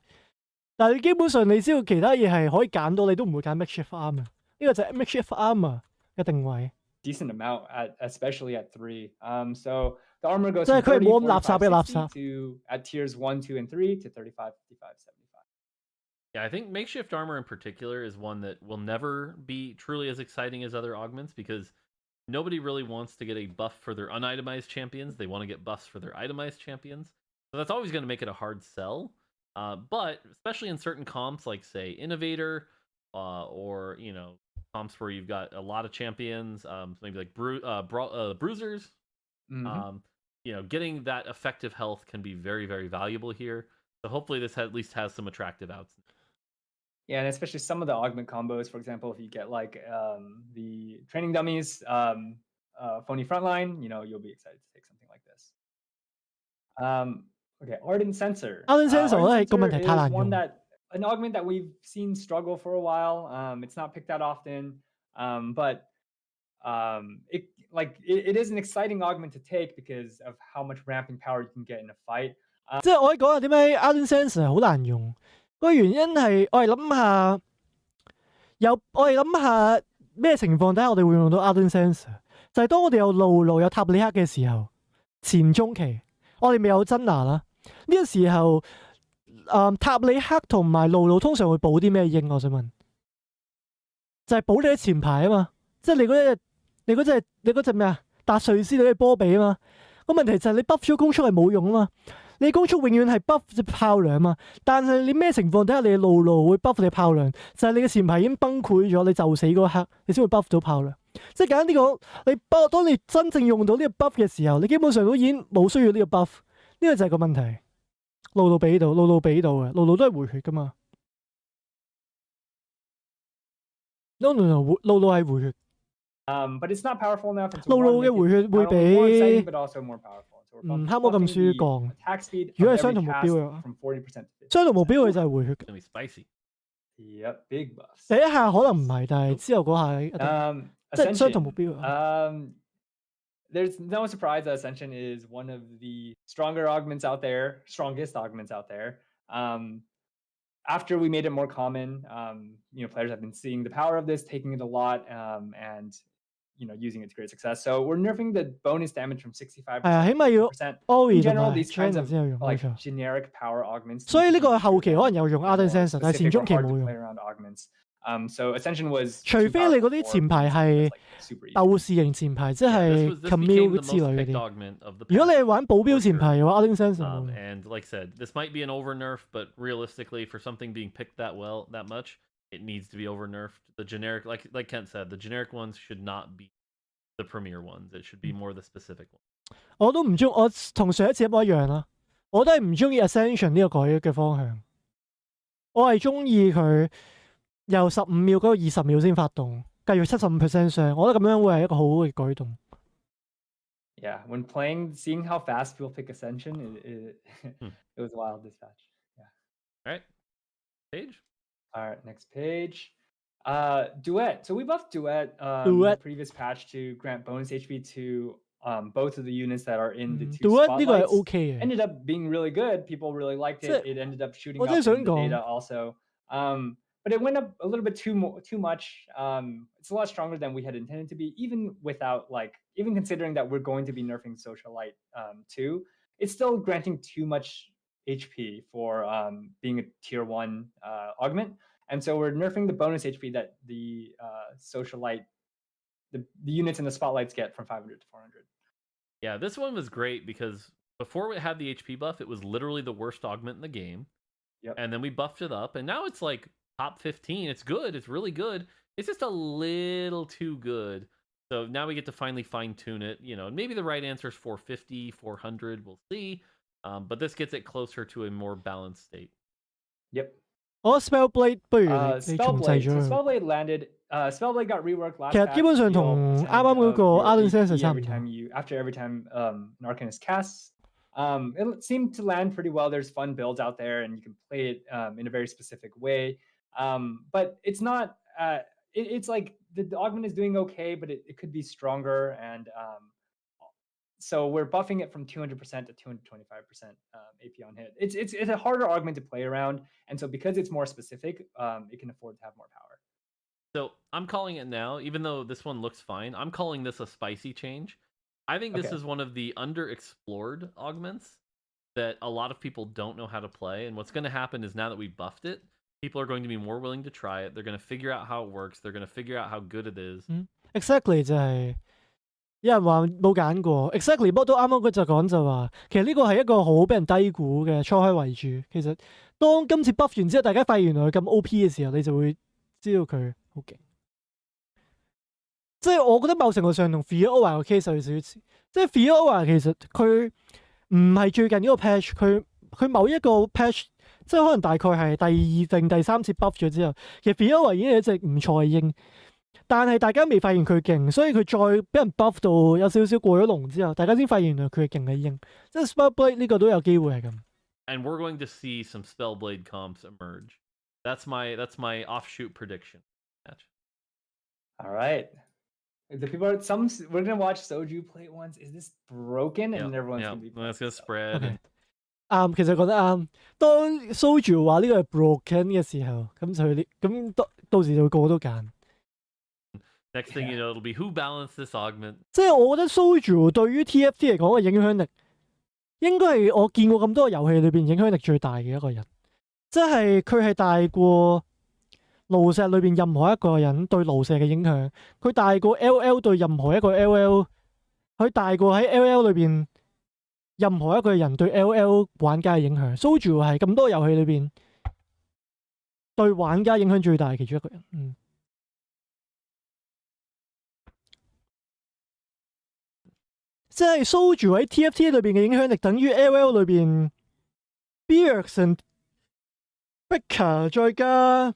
[SPEAKER 1] 但係基本上你知道其他嘢係可以揀到，你都唔會揀 makeshift armor。呢個就係 makeshift armor 嘅定位。
[SPEAKER 3] Decent amount especially at 3. So the armor goes
[SPEAKER 1] 即係佢係冇咁垃圾嘅垃圾。
[SPEAKER 3] to at tiers 1, 2, and 3 to 35, 55, 75.
[SPEAKER 2] Yeah, I think makeshift armor in particular is one that will never be truly as exciting as other augments because nobody really wants to get a buff for their unitemized champions. They want to get buffs for their itemized champions. So that's always going to make it a hard sell. But especially in certain comps like, say, Innovator or, comps where you've got a lot of champions, maybe like Bruisers, getting that effective health can be very, very valuable here. So hopefully this at least has some attractive outs.
[SPEAKER 3] Yeah, and especially some of the augment combos. For example, if you get like the training dummies, phony frontline, you'll be excited to take something like this. Okay, Ardent Sensor.
[SPEAKER 1] Ardent Sensor is
[SPEAKER 3] an augment that we've seen struggle for a while. It's not picked that often, but it is an exciting augment to take because of how much ramping power you can get in a fight.
[SPEAKER 1] 即係我可以講下點解 Ardent Sensor 好難用。個原因係我哋諗下咩情況底下我哋會用到 Ardent Sensor， 就係當我哋有露露有塔里克嘅時候，前中期我哋未有真拿啦。呢個時候，塔里克同埋露露通常會補啲咩英？我想問，就係補你喺前排啊嘛，即係你嗰隻咩啊？達瑞斯你嘅波比啊嘛。個問題就係你 buff 咗攻速係冇用啊嘛。你攻速永遠係 buff 隻炮量嘛，但係你咩情況底下你嘅露露會 buff 你炮量？就係你嘅前排已經崩潰咗，你就死嗰刻，你先會 buff 到炮量。即係簡單啲講，當你真正用到呢個 buff 嘅時候，你基本上都已經冇需要呢個 buff。呢個就係個問題。露露俾到嘅，露露都係回血噶嘛。No， 露露係回血。
[SPEAKER 3] But it's not powerful enough.
[SPEAKER 1] 露露嘅回血會比黑魔咁輸降。如果係相同目標嘅，相同目標佢就係回血。
[SPEAKER 3] Yep, big buffs.
[SPEAKER 1] 第一下可能唔係，但係之後嗰下一定即係相同目標。
[SPEAKER 3] There's no surprise that Ascension is one of the strongest augments out there. After we made it more common, players have been seeing the power of this, taking it a lot, and using it to great success. So we're nerfing the bonus damage from 65%.
[SPEAKER 1] 起碼要
[SPEAKER 3] In general, these kinds of generic power augments.
[SPEAKER 1] 所以呢個後期可能有用 Ardent Sensor， 但係前中期冇用。
[SPEAKER 3] So Ascension was
[SPEAKER 1] 除非你嗰啲前排係鬥士型前排，即係 Camille 之類嗰啲。如果你係玩保鏢前排嘅話 ，Adding Sense
[SPEAKER 2] and like I said, this might be an over nerf, but realistically, for something being picked that much, it needs to be over nerfed. The generic, like Kent said, the generic ones should not be the premier ones. It should be more the specific ones.
[SPEAKER 1] 我都唔中，我同上一次一模一樣啦。我都係唔中意 Ascension 呢個改嘅方向。我係中意佢。由15秒嗰個20秒先發動，繼續75% 上，我覺得咁樣會係一個好好嘅改動。
[SPEAKER 3] Yeah, when playing, seeing how fast people pick Ascension, it was wild this patch. Yeah.
[SPEAKER 2] All right, page.
[SPEAKER 3] All right, next page. Duet. So we buffed Duet in the previous patch to grant bonus HP to both of the units that are in the two spotlights.
[SPEAKER 1] 呢個係 OK 嘅。
[SPEAKER 3] Ended up being really good. People really liked it. It ended up shooting up in the data also. But it went up a little bit too much. It's a lot stronger than we had intended to be, even without even considering that we're going to be nerfing Socialite too. It's still granting too much HP for being a tier 1 augment. And so we're nerfing the bonus HP that the Socialite, the units in the spotlights get from 500 to 400.
[SPEAKER 2] Yeah, this one was great because before it had the HP buff, it was literally the worst augment in the game.
[SPEAKER 3] Yep.
[SPEAKER 2] And then we buffed it up, and now it's like top 15. It's good. It's really good. It's just a little too good. So now we get to finally fine-tune it. You know, maybe the right answer is 450, 400. We'll see. But this gets it closer to a more balanced state.
[SPEAKER 3] Yep.
[SPEAKER 1] Spellblade 不如你重製咗佢。
[SPEAKER 3] Spellblade landed. Spellblade got reworked last.
[SPEAKER 1] 其實基本上同啱啱嗰個 Ardent Sense 差唔多。
[SPEAKER 3] After every time an Arcanist casts. It seemed to land pretty well. There's fun builds out there, and you can play it in a very specific way. But it's not. It's like the augment is doing okay, but it could be stronger. And so we're buffing it from 200% to 225% AP on hit. It's a harder augment to play around, and so because it's more specific, it can afford to have more power.
[SPEAKER 2] So I'm calling it now, even though this one looks fine. I'm calling this a spicy change. I think this is one of the underexplored augments that a lot of people don't know how to play. And what's going to happen is now that we buffed it, people are going to be more willing to try it. They're going to figure out how it works. They're going to figure out how good it is.
[SPEAKER 1] Exactly 就係有人話冇揀過。Exactly 不過都啱啱佢就講就話，其實呢個係一個好俾人低估嘅初開為主。其實當今次 buff 完之後，大家發現原來佢咁 OP 嘅時候，你就會知道佢好勁。即係我覺得某程度上同 Fiora 個 case 有少少似，即係 Fiora 其實佢唔係最近呢個 patch，佢某一個 patch， 即係可能大概係第2定第3次 buff 咗之後，其實 Fiora 已經係一隻唔錯嘅鷹，但係大家未發現佢勁，所以佢再俾人 buff 到有少少過咗龍之後，大家先發現原來佢係勁嘅鷹，即係 Spellblade 呢個都有機會係咁。
[SPEAKER 2] And we're going to see some Spellblade comps emerge. That's my offshoot prediction.
[SPEAKER 3] All right. The people are we're gonna watch Soju play it once. Is this broken? And everyone's gonna be.
[SPEAKER 2] That's gonna spread.
[SPEAKER 1] Okay. 其實覺得啱。當 Soju 話呢個係 broken 嘅時候，咁到時就個個都揀。
[SPEAKER 2] Next thing you know, it'll be who balanced this augment.
[SPEAKER 1] 即係我覺得 Soju 對於 TFT 嚟講嘅影響力，應該係我見過咁多遊戲裏邊影響力最大嘅一個人。即係佢係大過爐石裏邊任何一個人對爐石嘅影響，佢大過 LL 對任何一個 LL， 佢大過喺 LL 裏邊任何一個人對 LL 玩家嘅影響。Soju 係咁多遊戲裏邊對玩家影響最大嘅其中一個人。即係 Soju 喺 TFT 裏邊嘅影響力等於 LL 裏邊 Beerson、Baker 再加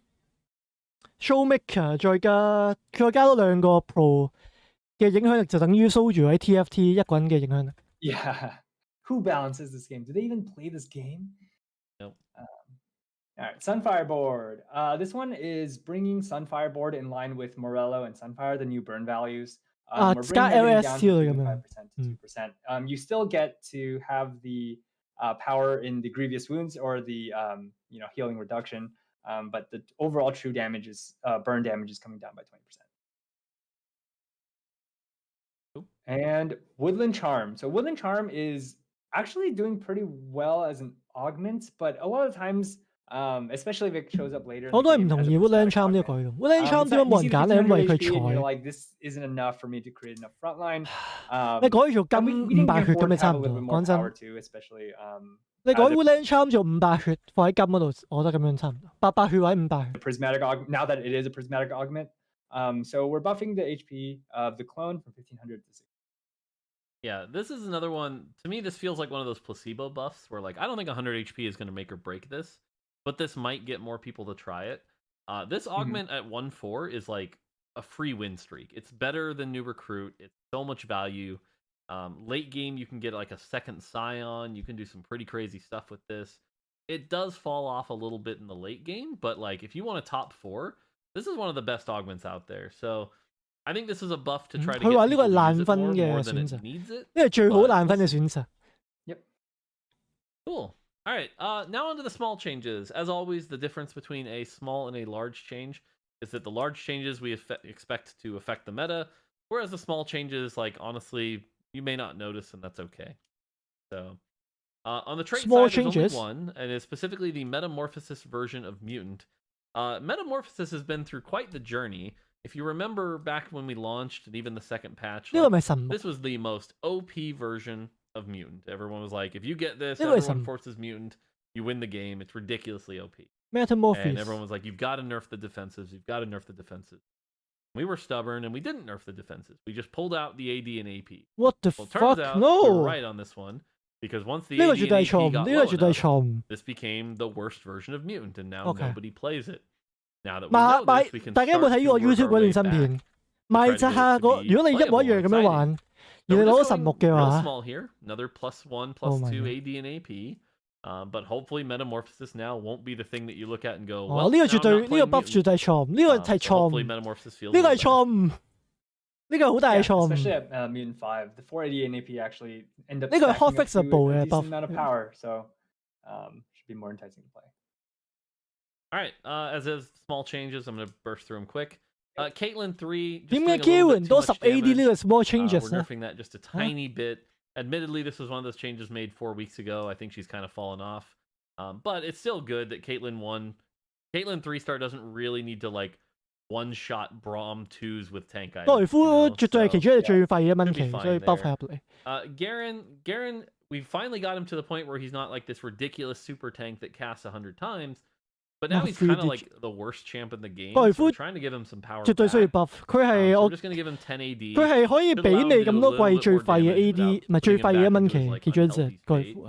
[SPEAKER 1] Showmaker 再加多2個 Pro 嘅影響力就等於 Soju 喺 TFT 一個人嘅影響力。
[SPEAKER 3] Yeah. Who balances this game? Do they even play this game?
[SPEAKER 2] Nope.
[SPEAKER 3] All right, Sunfire board. This one is bringing Sunfire board in line with Morello and Sunfire, the new burn values. We're bringing everything down from 5% to 2%. You still get to have the power in the grievous wounds or the healing reduction. But the overall true damage is burn damage is coming down by 20%. And Woodland Charm. So Woodland Charm is actually doing pretty well as an augment, but a lot of times especially if it shows up later.
[SPEAKER 1] 我都係唔同意 Woodland Charm 呢個改動。Woodland Charm 點解冇人揀咧？因為佢彩。
[SPEAKER 3] Like this isn't enough for me to create enough frontline.
[SPEAKER 1] 你改做金500血咁，你差唔多。講真，你改 Woodland Charm 做500血放喺金嗰度，我覺得咁樣差唔多。800血或者500血。
[SPEAKER 3] Prismatic now that it is a prismatic augment, so we're buffing the HP of the clone from 1500 to 6.
[SPEAKER 2] Yeah, this is another one. To me, this feels like one of those placebo buffs where, like, I don't think 100 HP is going to make or break this, but this might get more people to try it. This augment at 1-4 is like a free win streak. It's better than New Recruit. It's so much value. Late game, you can get like a second Scion. You can do some pretty crazy stuff with this. It does fall off a little bit in the late game, but like if you want a top 4, this is one of the best augments out there. So I think this is a buff to try to get people to use it more than it needs it.
[SPEAKER 1] 呢個最好爛分嘅選擇。
[SPEAKER 3] Yep.
[SPEAKER 2] Cool. All right. Now on to the small changes. As always, the difference between a small and a large change is that the large changes we expect to affect the meta, whereas the small changes, like, honestly, you may not notice, and that's okay. So on the trait
[SPEAKER 1] small
[SPEAKER 2] side,
[SPEAKER 1] changes.
[SPEAKER 2] there's only one, and it's specifically the Metamorphosis version of Mutant. Metamorphosis has been through quite the journey. If you remember back when we launched, and even the second patch, this was the most OP version of Mutant. Everyone was like, if you get this, everyone forces Mutant, you win the game. It's ridiculously OP.
[SPEAKER 1] Metamorphosis.
[SPEAKER 2] And everyone was like, you've got to nerf the defensives. You've got to nerf the defensives. We were stubborn, and we didn't nerf the defenses. We just pulled out the AD and AP.
[SPEAKER 1] What the
[SPEAKER 2] fuck?
[SPEAKER 1] Turns
[SPEAKER 2] out
[SPEAKER 1] no!
[SPEAKER 2] We were right on this one. Because once the AD and AP got low enough, this became the worst version of Mutant, and now nobody plays it. Now that we know this, we can start to work our way back.
[SPEAKER 1] 賣就下個，如果你一模一樣咁樣玩，而你攞神木嘅話
[SPEAKER 2] small here, another +1, +2 AD and AP. But hopefully Metamorphosis now won't be the thing that you look at and go, well,
[SPEAKER 1] 呢個絕對呢個 buff 絕對係錯誤，呢個係錯誤，呢個係錯誤，呢個好大嘅錯誤。
[SPEAKER 3] Especially at Mutant 5, the 480 and AP actually end up
[SPEAKER 1] 呢個係 hot fixable 嘅 buff
[SPEAKER 3] amount of power, so should be more enticing to play.
[SPEAKER 2] All right, as is small changes, I'm going to burst through them quick. Caitlyn 3.
[SPEAKER 1] 點解 Kieran 多10 AD 呢個 small changes
[SPEAKER 2] We're nerfing that just a tiny bit. Admittedly, this was one of those changes made 4 weeks ago. I think she's kind of fallen off. But it's still good that Caitlyn 1. Caitlyn 3-star doesn't really need to, like, one-shot Braum 2s with tank items.
[SPEAKER 1] 萊夫絕對係其中一個最廢嘅蚊期，所以 buff 入嚟。
[SPEAKER 2] Garen, we finally got him to the point where he's not like this ridiculous super tank that casts 100 times. But now he's kind of like the worst champ in the game. So we're trying to give him some power.
[SPEAKER 1] 絕對需要 buff。佢係
[SPEAKER 2] 我 just gonna give him 10 AD。
[SPEAKER 1] 佢係可以俾你咁多季最廢嘅 AD， 唔係最廢嘅蚊期，其中一隻蓋夫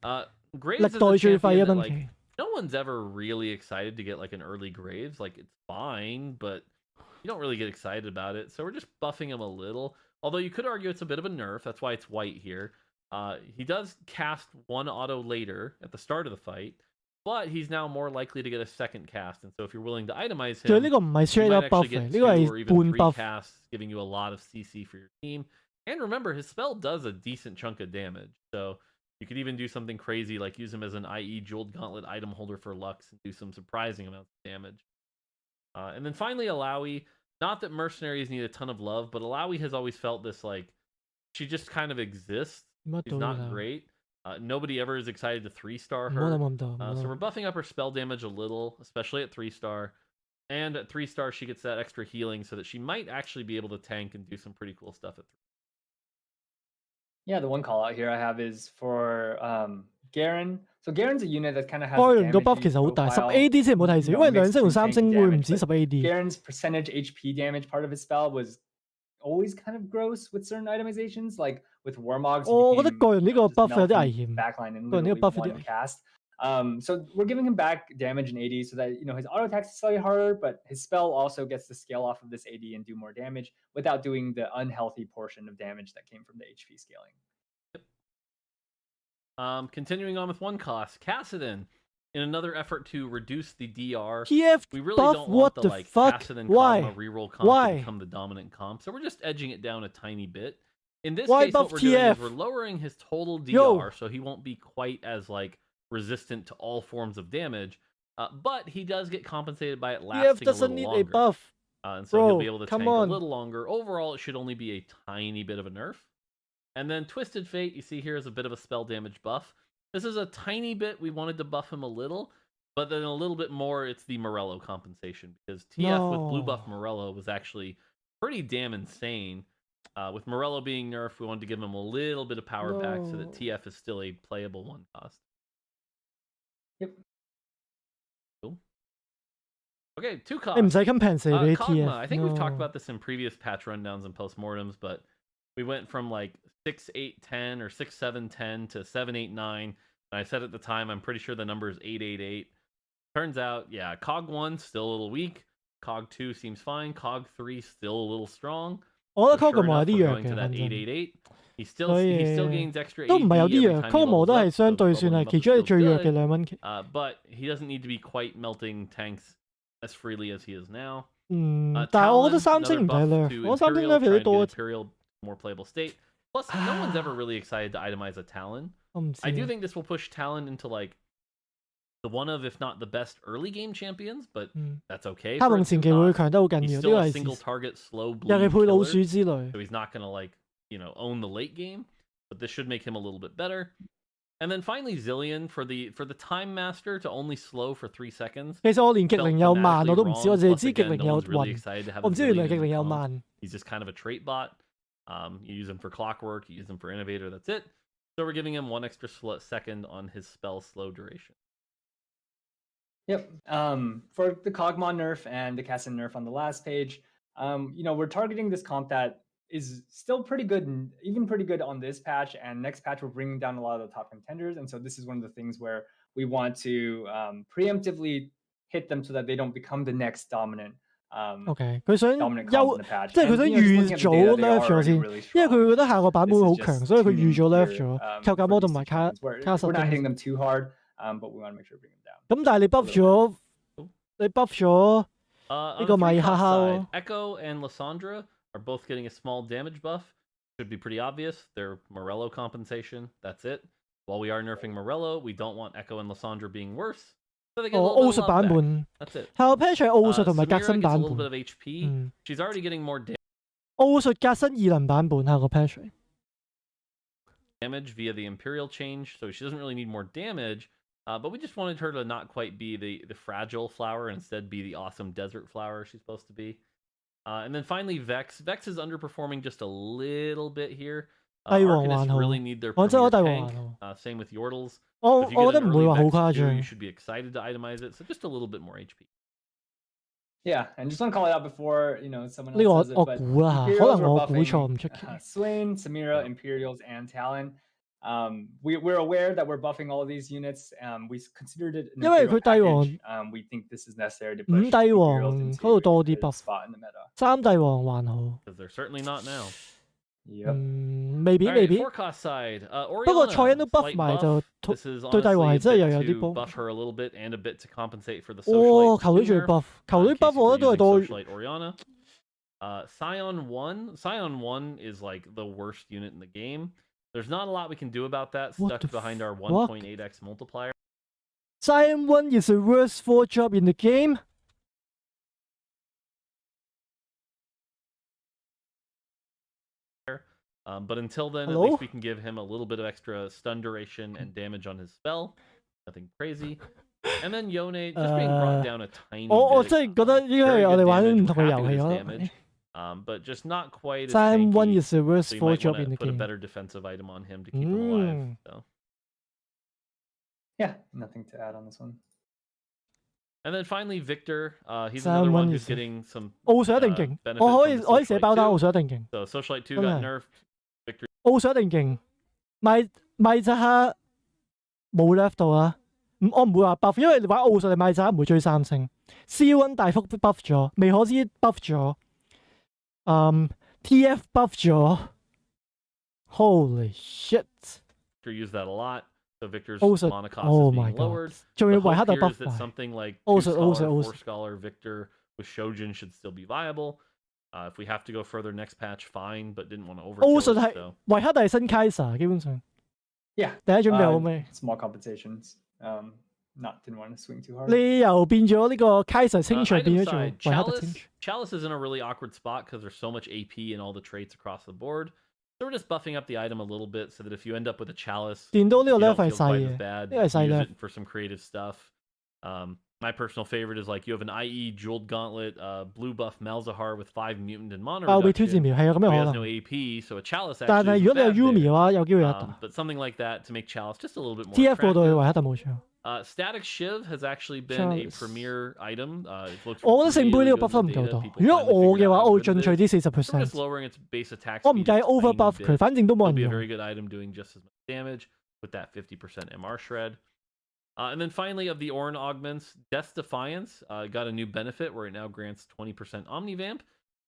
[SPEAKER 1] 係。歷代最廢嘅蚊期。
[SPEAKER 2] No one's ever really excited to get like an early Graves. Like, it's fine, but you don't really get excited about it. So we're just buffing him a little. Although you could argue it's a bit of a nerf. That's why it's white here. He does cast one auto later at the start of the fight. But he's now more likely to get a second cast, and so if you're willing to itemize him,
[SPEAKER 1] 呢個唔係 straight up buff 嚟，呢個係半 buff
[SPEAKER 2] casts, giving you a lot of CC for your team. And remember, his spell does a decent chunk of damage, so you could even do something crazy like use him as an IE Jeweled Gauntlet item holder for Lux and do some surprising amounts of damage. And then finally, Alawi. Not that mercenaries need a ton of love, but Alawi has always felt this, like, she just kind of exists. She's not great. Nobody ever is excited to 3-star her. So we're buffing up her spell damage a little, especially at 3-star. And at 3-star, she gets that extra healing so that she might actually be able to tank and do some pretty cool stuff at 3.
[SPEAKER 3] Yeah, the one call out here I have is for Garen. So Garen's a unit that kind of has
[SPEAKER 1] 開輪個 buff 其實好大，10 AD 先唔好睇少，因為2星同3星會唔止10 AD。
[SPEAKER 3] Garen's percentage HP damage part of his spell was always kind of gross with certain itemizations, like with Warmogs.
[SPEAKER 1] 我覺得個人呢個 buff 有啲危險。
[SPEAKER 3] Backline and
[SPEAKER 1] 個人呢個 buff 有啲危險。
[SPEAKER 3] one cast. So we're giving him back damage and AD so that his auto attack is slightly harder, but his spell also gets to scale off of this AD and do more damage without doing the unhealthy portion of damage that came from the HP scaling.
[SPEAKER 2] Continuing on with one cost, Kassadin. In another effort to reduce the DR,
[SPEAKER 1] TF
[SPEAKER 2] we really
[SPEAKER 1] buff,
[SPEAKER 2] don't want the like Kassadin comma reroll comp to become the dominant comp, so we're just edging it down a tiny bit. In this case, what we're doing is we're lowering his total DR, so he won't be quite as like resistant to all forms of damage, but he does get compensated by it lasting a little longer.
[SPEAKER 1] Buff.
[SPEAKER 2] And so he'll be able to tank a little longer. Overall, it should only be a tiny bit of a nerf. And then Twisted Fate, you see here, is a bit of a spell damage buff. This is a tiny bit. We wanted to buff him a little. But then a little bit more, it's the Morello compensation, because TF with blue buff
[SPEAKER 1] No.
[SPEAKER 2] Morello was actually pretty damn insane. With Morello being nerfed, we wanted to give him a little bit of power back so that
[SPEAKER 1] No.
[SPEAKER 2] TF is still a playable 1 cost.
[SPEAKER 3] Yep.
[SPEAKER 2] Cool. Okay, 2
[SPEAKER 1] 你唔
[SPEAKER 2] costs.
[SPEAKER 1] 使 compensate 俾
[SPEAKER 2] Kog'Maw.
[SPEAKER 1] TF。
[SPEAKER 2] I think we've talked
[SPEAKER 1] No.
[SPEAKER 2] about this in previous patch rundowns and postmortems, but we went from like 6, 8, 10 or 6, 7, 10 to 7, 8, 9. And I said at the time, I'm pretty sure the number is 8, 8, 8. Turns out, yeah, Cog 1 still a little weak. Cog 2 seems fine. Cog 3 still a little strong.
[SPEAKER 1] 我覺
[SPEAKER 2] So
[SPEAKER 1] 得
[SPEAKER 2] sure
[SPEAKER 1] Kog'Maw 有
[SPEAKER 2] enough,
[SPEAKER 1] 啲
[SPEAKER 2] we're
[SPEAKER 1] 弱
[SPEAKER 2] going
[SPEAKER 1] 嘅，to
[SPEAKER 2] that
[SPEAKER 1] 講
[SPEAKER 2] 8,
[SPEAKER 1] 真。
[SPEAKER 2] 8, 8. He
[SPEAKER 1] 所
[SPEAKER 2] still
[SPEAKER 1] 以
[SPEAKER 2] gains extra
[SPEAKER 1] 都唔係有
[SPEAKER 2] AD
[SPEAKER 1] 啲
[SPEAKER 2] every
[SPEAKER 1] 弱
[SPEAKER 2] time he
[SPEAKER 1] ，Kog'Maw
[SPEAKER 2] levels
[SPEAKER 1] 都係
[SPEAKER 2] up,
[SPEAKER 1] 相
[SPEAKER 2] so
[SPEAKER 1] 對算
[SPEAKER 2] leveling
[SPEAKER 1] 係
[SPEAKER 2] him up
[SPEAKER 1] 其
[SPEAKER 2] is
[SPEAKER 1] 中一
[SPEAKER 2] still
[SPEAKER 1] 個最弱嘅
[SPEAKER 2] good.
[SPEAKER 1] 兩蚊旗。
[SPEAKER 2] But he doesn't need to be quite melting tanks as freely as he is now.
[SPEAKER 1] 但係我覺得
[SPEAKER 2] Talon,
[SPEAKER 1] 三
[SPEAKER 2] another
[SPEAKER 1] 星唔睇
[SPEAKER 2] buff
[SPEAKER 1] nerf，
[SPEAKER 2] to
[SPEAKER 1] 我三星
[SPEAKER 2] Imperial,
[SPEAKER 1] nerf 有
[SPEAKER 2] try
[SPEAKER 1] 啲
[SPEAKER 2] and
[SPEAKER 1] 多
[SPEAKER 2] get。Imperial more playable state. Plus, no one's ever really excited to itemize a Talon.
[SPEAKER 1] 我唔知
[SPEAKER 2] I do think this will push Talon into like the one of, if not the best early game champions, but that's okay.
[SPEAKER 1] 黑
[SPEAKER 2] For
[SPEAKER 1] 夢
[SPEAKER 2] a
[SPEAKER 1] 前
[SPEAKER 2] 2
[SPEAKER 1] 期會
[SPEAKER 2] cost.
[SPEAKER 1] 強得好緊
[SPEAKER 2] He's
[SPEAKER 1] 要，呢
[SPEAKER 2] still
[SPEAKER 1] 個
[SPEAKER 2] a
[SPEAKER 1] 係
[SPEAKER 2] single
[SPEAKER 1] 事實。
[SPEAKER 2] target slow
[SPEAKER 1] 尤
[SPEAKER 2] bleed
[SPEAKER 1] 其配老
[SPEAKER 2] killer,
[SPEAKER 1] 鼠之類
[SPEAKER 2] so。he's not gonna like, own the late game. But this should make him a little bit better. And then finally Zillion for the Time Master to only slow for 3 seconds.
[SPEAKER 1] 其實我連極
[SPEAKER 2] Felt
[SPEAKER 1] 靈有慢
[SPEAKER 2] thematically
[SPEAKER 1] 我都唔知，
[SPEAKER 2] wrong.
[SPEAKER 1] 我淨係
[SPEAKER 2] Plus
[SPEAKER 1] 知極
[SPEAKER 2] again,
[SPEAKER 1] 靈
[SPEAKER 2] no
[SPEAKER 1] 有
[SPEAKER 2] one's really
[SPEAKER 1] 暈，
[SPEAKER 2] excited to have
[SPEAKER 1] 我
[SPEAKER 2] a
[SPEAKER 1] 唔知原來
[SPEAKER 2] Zillion
[SPEAKER 1] 極
[SPEAKER 2] in
[SPEAKER 1] 靈
[SPEAKER 2] the
[SPEAKER 1] 有
[SPEAKER 2] comp.
[SPEAKER 1] 慢。
[SPEAKER 2] He's just kind of a trait bot. You use him for clockwork, you use him for innovator, that's it. So we're giving him 1 extra second on his spell slow duration.
[SPEAKER 3] Yep. For the Kog'Maw nerf and the Cassin nerf on the last page, we're targeting this comp that is still pretty good, and even pretty good on this patch. And next patch, we're bringing down a lot of the top contenders. And so this is one of the things where we want to preemptively hit them so that they don't become the next dominant.
[SPEAKER 1] OK， 佢想
[SPEAKER 3] dominant
[SPEAKER 1] 優
[SPEAKER 3] comp in the patch.
[SPEAKER 1] 即係佢
[SPEAKER 3] And,
[SPEAKER 1] 想
[SPEAKER 3] you know, just
[SPEAKER 1] 預
[SPEAKER 3] looking at the
[SPEAKER 1] 早
[SPEAKER 3] data, they
[SPEAKER 1] nerf
[SPEAKER 3] are
[SPEAKER 1] 咗
[SPEAKER 3] already
[SPEAKER 1] 先，
[SPEAKER 3] really
[SPEAKER 1] 因為
[SPEAKER 3] strong.
[SPEAKER 1] 佢覺得下個版本
[SPEAKER 3] This
[SPEAKER 1] 好
[SPEAKER 3] is
[SPEAKER 1] 強，
[SPEAKER 3] just
[SPEAKER 1] 所以佢
[SPEAKER 3] tuning
[SPEAKER 1] 預咗 nerf
[SPEAKER 3] here,
[SPEAKER 1] 咗。
[SPEAKER 3] for
[SPEAKER 1] 靠架魔
[SPEAKER 3] these
[SPEAKER 1] 同
[SPEAKER 3] two
[SPEAKER 1] 埋卡
[SPEAKER 3] champions, where
[SPEAKER 1] 卡實
[SPEAKER 3] we're not
[SPEAKER 1] 定。
[SPEAKER 3] hitting them too hard, but we want to make sure we bring them down.
[SPEAKER 1] 咁但係你 buff 咗，你 buff 咗
[SPEAKER 2] On
[SPEAKER 1] 呢
[SPEAKER 2] the
[SPEAKER 1] 個
[SPEAKER 2] 3
[SPEAKER 1] 咪
[SPEAKER 2] cost
[SPEAKER 1] 哈哈
[SPEAKER 2] side,
[SPEAKER 1] 咯。
[SPEAKER 2] Echo and Lysandra are both getting a small damage buff. Should be pretty obvious. They're Morello compensation. That's it. While we are nerfing Morello, we don't want Echo and Lysandra being worse. So they get a
[SPEAKER 1] 哦，
[SPEAKER 2] little
[SPEAKER 1] 奧
[SPEAKER 2] bit
[SPEAKER 1] 術
[SPEAKER 2] of
[SPEAKER 1] 版
[SPEAKER 2] love back.
[SPEAKER 1] 本，
[SPEAKER 2] That's it.
[SPEAKER 1] 下個 patch 係奧術同埋革
[SPEAKER 2] Samira
[SPEAKER 1] 新
[SPEAKER 2] gets a
[SPEAKER 1] 版
[SPEAKER 2] little bit
[SPEAKER 1] 本。
[SPEAKER 2] of HP. She's already getting more
[SPEAKER 1] 奧術革新異能版本下個 patch。
[SPEAKER 2] damage via the Imperial change, so she doesn't really need more damage. But we just wanted her to not quite be the fragile flower, instead be the awesome desert flower she's supposed to be. And then finally Vex. Vex is underperforming just a little bit here.
[SPEAKER 1] 帝王還
[SPEAKER 2] Arcanists
[SPEAKER 1] 好，
[SPEAKER 2] really need their
[SPEAKER 1] 我真係
[SPEAKER 2] premier
[SPEAKER 1] 覺得帝王還
[SPEAKER 2] tank.
[SPEAKER 1] 好。
[SPEAKER 2] Same with Yordles.
[SPEAKER 1] 我
[SPEAKER 2] If you
[SPEAKER 1] 覺
[SPEAKER 2] get
[SPEAKER 1] 得
[SPEAKER 2] an
[SPEAKER 1] 唔會
[SPEAKER 2] early
[SPEAKER 1] 話好
[SPEAKER 2] Vex
[SPEAKER 1] 誇
[SPEAKER 2] 2, you
[SPEAKER 1] 張。
[SPEAKER 2] should be excited to itemize it. So just a little bit more HP.
[SPEAKER 3] Yeah, and just want to call it out before someone
[SPEAKER 1] 呢個
[SPEAKER 3] else says it,
[SPEAKER 1] 我
[SPEAKER 3] but
[SPEAKER 1] 估啦嚇，可
[SPEAKER 3] Imperials
[SPEAKER 1] 能
[SPEAKER 3] were
[SPEAKER 1] 我估錯
[SPEAKER 3] buffing
[SPEAKER 1] 唔出奇。
[SPEAKER 3] Swain, Samira,
[SPEAKER 2] Yeah.
[SPEAKER 3] Imperials, and Talon. We're aware that we're buffing all these units. We considered it an
[SPEAKER 1] 因為
[SPEAKER 3] Imperial
[SPEAKER 1] 佢帝王
[SPEAKER 3] package. We think this is necessary to
[SPEAKER 1] 五
[SPEAKER 3] push
[SPEAKER 1] 帝
[SPEAKER 3] Imperials
[SPEAKER 1] 王
[SPEAKER 3] into
[SPEAKER 1] 嗰度多
[SPEAKER 3] a
[SPEAKER 1] 啲
[SPEAKER 3] competitive
[SPEAKER 1] buff，
[SPEAKER 3] spot in the meta.
[SPEAKER 1] 三帝王還好。
[SPEAKER 2] Because they're certainly not now.
[SPEAKER 3] Yep.
[SPEAKER 1] 未必
[SPEAKER 2] All
[SPEAKER 1] 未
[SPEAKER 2] right,
[SPEAKER 1] 必。
[SPEAKER 2] forecast side.
[SPEAKER 1] 不過
[SPEAKER 2] Oriana,
[SPEAKER 1] 蔡欣都 buff
[SPEAKER 2] slight
[SPEAKER 1] 埋
[SPEAKER 2] buff.
[SPEAKER 1] 就
[SPEAKER 2] This is
[SPEAKER 1] 對帝王
[SPEAKER 2] honestly
[SPEAKER 1] 係真係
[SPEAKER 2] a
[SPEAKER 1] 又
[SPEAKER 2] bit
[SPEAKER 1] 有啲
[SPEAKER 2] to
[SPEAKER 1] 幫。
[SPEAKER 2] buff her a little bit and a bit to compensate for the
[SPEAKER 1] 哦，
[SPEAKER 2] Socialite
[SPEAKER 1] 球隊
[SPEAKER 2] skin
[SPEAKER 1] 仲要
[SPEAKER 2] nerf,
[SPEAKER 1] buff，球隊
[SPEAKER 2] in case
[SPEAKER 1] buff
[SPEAKER 2] you
[SPEAKER 1] 我
[SPEAKER 2] were
[SPEAKER 1] 覺得都係
[SPEAKER 2] using
[SPEAKER 1] 多。
[SPEAKER 2] Socialite Oriana. Scion 1 is like the worst unit in the game. There's not a lot we can do about that,
[SPEAKER 1] What
[SPEAKER 2] stuck
[SPEAKER 1] the
[SPEAKER 2] behind our
[SPEAKER 1] fuck?
[SPEAKER 2] 1.8x multiplier.
[SPEAKER 1] Zion 1 is the worst 4 job in the game.
[SPEAKER 2] But until then,
[SPEAKER 1] Hello?
[SPEAKER 2] at least we can give him a little bit of extra stun duration and damage on his spell. Nothing crazy. And then Yone just being brought down a tiny
[SPEAKER 1] 我
[SPEAKER 2] bit.
[SPEAKER 1] 真係覺得應該
[SPEAKER 2] Very
[SPEAKER 1] 係我
[SPEAKER 2] good
[SPEAKER 1] 哋玩
[SPEAKER 2] damage.
[SPEAKER 1] 唔
[SPEAKER 2] We're
[SPEAKER 1] 同嘅
[SPEAKER 2] happy
[SPEAKER 1] 遊
[SPEAKER 2] with
[SPEAKER 1] 戲
[SPEAKER 2] his
[SPEAKER 1] 咯。
[SPEAKER 2] damage, but just not quite as
[SPEAKER 1] Zion 1
[SPEAKER 2] tanky.
[SPEAKER 1] is the worst
[SPEAKER 2] So you
[SPEAKER 1] 4
[SPEAKER 2] might
[SPEAKER 1] job
[SPEAKER 2] want
[SPEAKER 1] in
[SPEAKER 2] to
[SPEAKER 1] the
[SPEAKER 2] put a
[SPEAKER 1] game.
[SPEAKER 2] better defensive item on him to keep him alive. So.
[SPEAKER 3] Yeah, nothing to add on this one.
[SPEAKER 2] And then finally, Victor. He's
[SPEAKER 1] Zion
[SPEAKER 2] another one
[SPEAKER 1] 1
[SPEAKER 2] who's
[SPEAKER 1] is-
[SPEAKER 2] getting some
[SPEAKER 1] 奧術一定勁，
[SPEAKER 2] benefit
[SPEAKER 1] 我可
[SPEAKER 2] from
[SPEAKER 1] 以
[SPEAKER 2] the
[SPEAKER 1] 我可以寫
[SPEAKER 2] Socialite
[SPEAKER 1] 包單，
[SPEAKER 2] 2.
[SPEAKER 1] 奧術一定勁，
[SPEAKER 2] So Socialite 2
[SPEAKER 1] 真
[SPEAKER 2] got
[SPEAKER 1] 係
[SPEAKER 2] nerfed. Victor
[SPEAKER 1] 奧術一定勁。米扎克冇 left 到啊！我唔會話 buff，因為你玩奧術你米扎克唔會追3星。C1 大幅 buff 咗，未可知 buff 咗，TF buff 咗。Holy shit！
[SPEAKER 2] used that a lot. So Victor's
[SPEAKER 1] Also-
[SPEAKER 2] mana cost
[SPEAKER 1] oh
[SPEAKER 2] is
[SPEAKER 1] my
[SPEAKER 2] being
[SPEAKER 1] god.
[SPEAKER 2] lowered.
[SPEAKER 1] 仲
[SPEAKER 2] The
[SPEAKER 1] 要維克
[SPEAKER 2] hope
[SPEAKER 1] 特
[SPEAKER 2] here is
[SPEAKER 1] buff
[SPEAKER 2] that
[SPEAKER 1] 埋。
[SPEAKER 2] something like
[SPEAKER 1] Also-
[SPEAKER 2] 2 scholar, 4
[SPEAKER 1] also-
[SPEAKER 2] scholar Victor with Shojin should still be viable. If we have to go further next patch, fine, but didn't want to
[SPEAKER 1] 奧
[SPEAKER 2] overkill
[SPEAKER 1] 術
[SPEAKER 2] it,
[SPEAKER 1] 係
[SPEAKER 2] so
[SPEAKER 1] 維克特係新 Kaiser，基本上
[SPEAKER 3] Yeah.
[SPEAKER 1] 第一準備好未？
[SPEAKER 3] Small compensations. Didn't want to swing too hard.
[SPEAKER 1] 你又變咗呢個 Kaiser 清場
[SPEAKER 2] item
[SPEAKER 1] 變咗做
[SPEAKER 2] side,
[SPEAKER 1] 維克特清場。
[SPEAKER 2] Chalice is in a really awkward spot because there's so much AP and all the traits across the board. So we're just buffing up the item a little bit so that if you end up with a Chalice,
[SPEAKER 1] 電刀呢
[SPEAKER 2] you
[SPEAKER 1] 個
[SPEAKER 2] don't
[SPEAKER 1] level 係
[SPEAKER 2] feel
[SPEAKER 1] 細
[SPEAKER 2] quite as
[SPEAKER 1] 嘅，
[SPEAKER 2] bad.
[SPEAKER 1] 呢個係細
[SPEAKER 2] Use
[SPEAKER 1] level。
[SPEAKER 2] it for some creative stuff. My personal favorite is like you have an IE Jeweled Gauntlet, blue buff Malzahar with 5 mutant and mana
[SPEAKER 1] 爆被挑戰
[SPEAKER 2] reduction.
[SPEAKER 1] 苗係有咁
[SPEAKER 2] But
[SPEAKER 1] 嘅
[SPEAKER 2] he
[SPEAKER 1] 可
[SPEAKER 2] has
[SPEAKER 1] 能
[SPEAKER 2] no。AP, so a Chalice
[SPEAKER 1] 但
[SPEAKER 2] actually
[SPEAKER 1] 係
[SPEAKER 2] is
[SPEAKER 1] 如果你有
[SPEAKER 2] bad
[SPEAKER 1] Yumi
[SPEAKER 2] there.
[SPEAKER 1] 嘅話，有機會有得。
[SPEAKER 2] But something like that to make Chalice just a little bit more
[SPEAKER 1] TF 過到去
[SPEAKER 2] attractive.
[SPEAKER 1] 維克特冇錯。
[SPEAKER 2] Static Shiv has actually been a
[SPEAKER 1] Chalice
[SPEAKER 2] premier item. It looks
[SPEAKER 1] 我覺得聖杯
[SPEAKER 2] really
[SPEAKER 1] 呢個
[SPEAKER 2] good
[SPEAKER 1] buff 唔
[SPEAKER 2] in the
[SPEAKER 1] 夠
[SPEAKER 2] data.
[SPEAKER 1] 多。
[SPEAKER 2] People
[SPEAKER 1] 如果
[SPEAKER 2] finally
[SPEAKER 1] 我
[SPEAKER 2] figured
[SPEAKER 1] 嘅話，
[SPEAKER 2] out
[SPEAKER 1] 我
[SPEAKER 2] how
[SPEAKER 1] 會
[SPEAKER 2] good
[SPEAKER 1] 進
[SPEAKER 2] it
[SPEAKER 1] 取
[SPEAKER 2] is.
[SPEAKER 1] 啲40%。
[SPEAKER 2] We're just lowering its base attack
[SPEAKER 1] 我唔
[SPEAKER 2] speed
[SPEAKER 1] 計
[SPEAKER 2] a
[SPEAKER 1] over
[SPEAKER 2] tiny
[SPEAKER 1] buff 佢，
[SPEAKER 2] bit.
[SPEAKER 1] 反正都冇
[SPEAKER 2] It'll
[SPEAKER 1] 人
[SPEAKER 2] be a
[SPEAKER 1] 用。
[SPEAKER 2] very good item doing just as much damage with that 50% MR shred. And then finally, of the Ornn augments, Death's Defiance got a new benefit where it now grants 20% Omnivamp.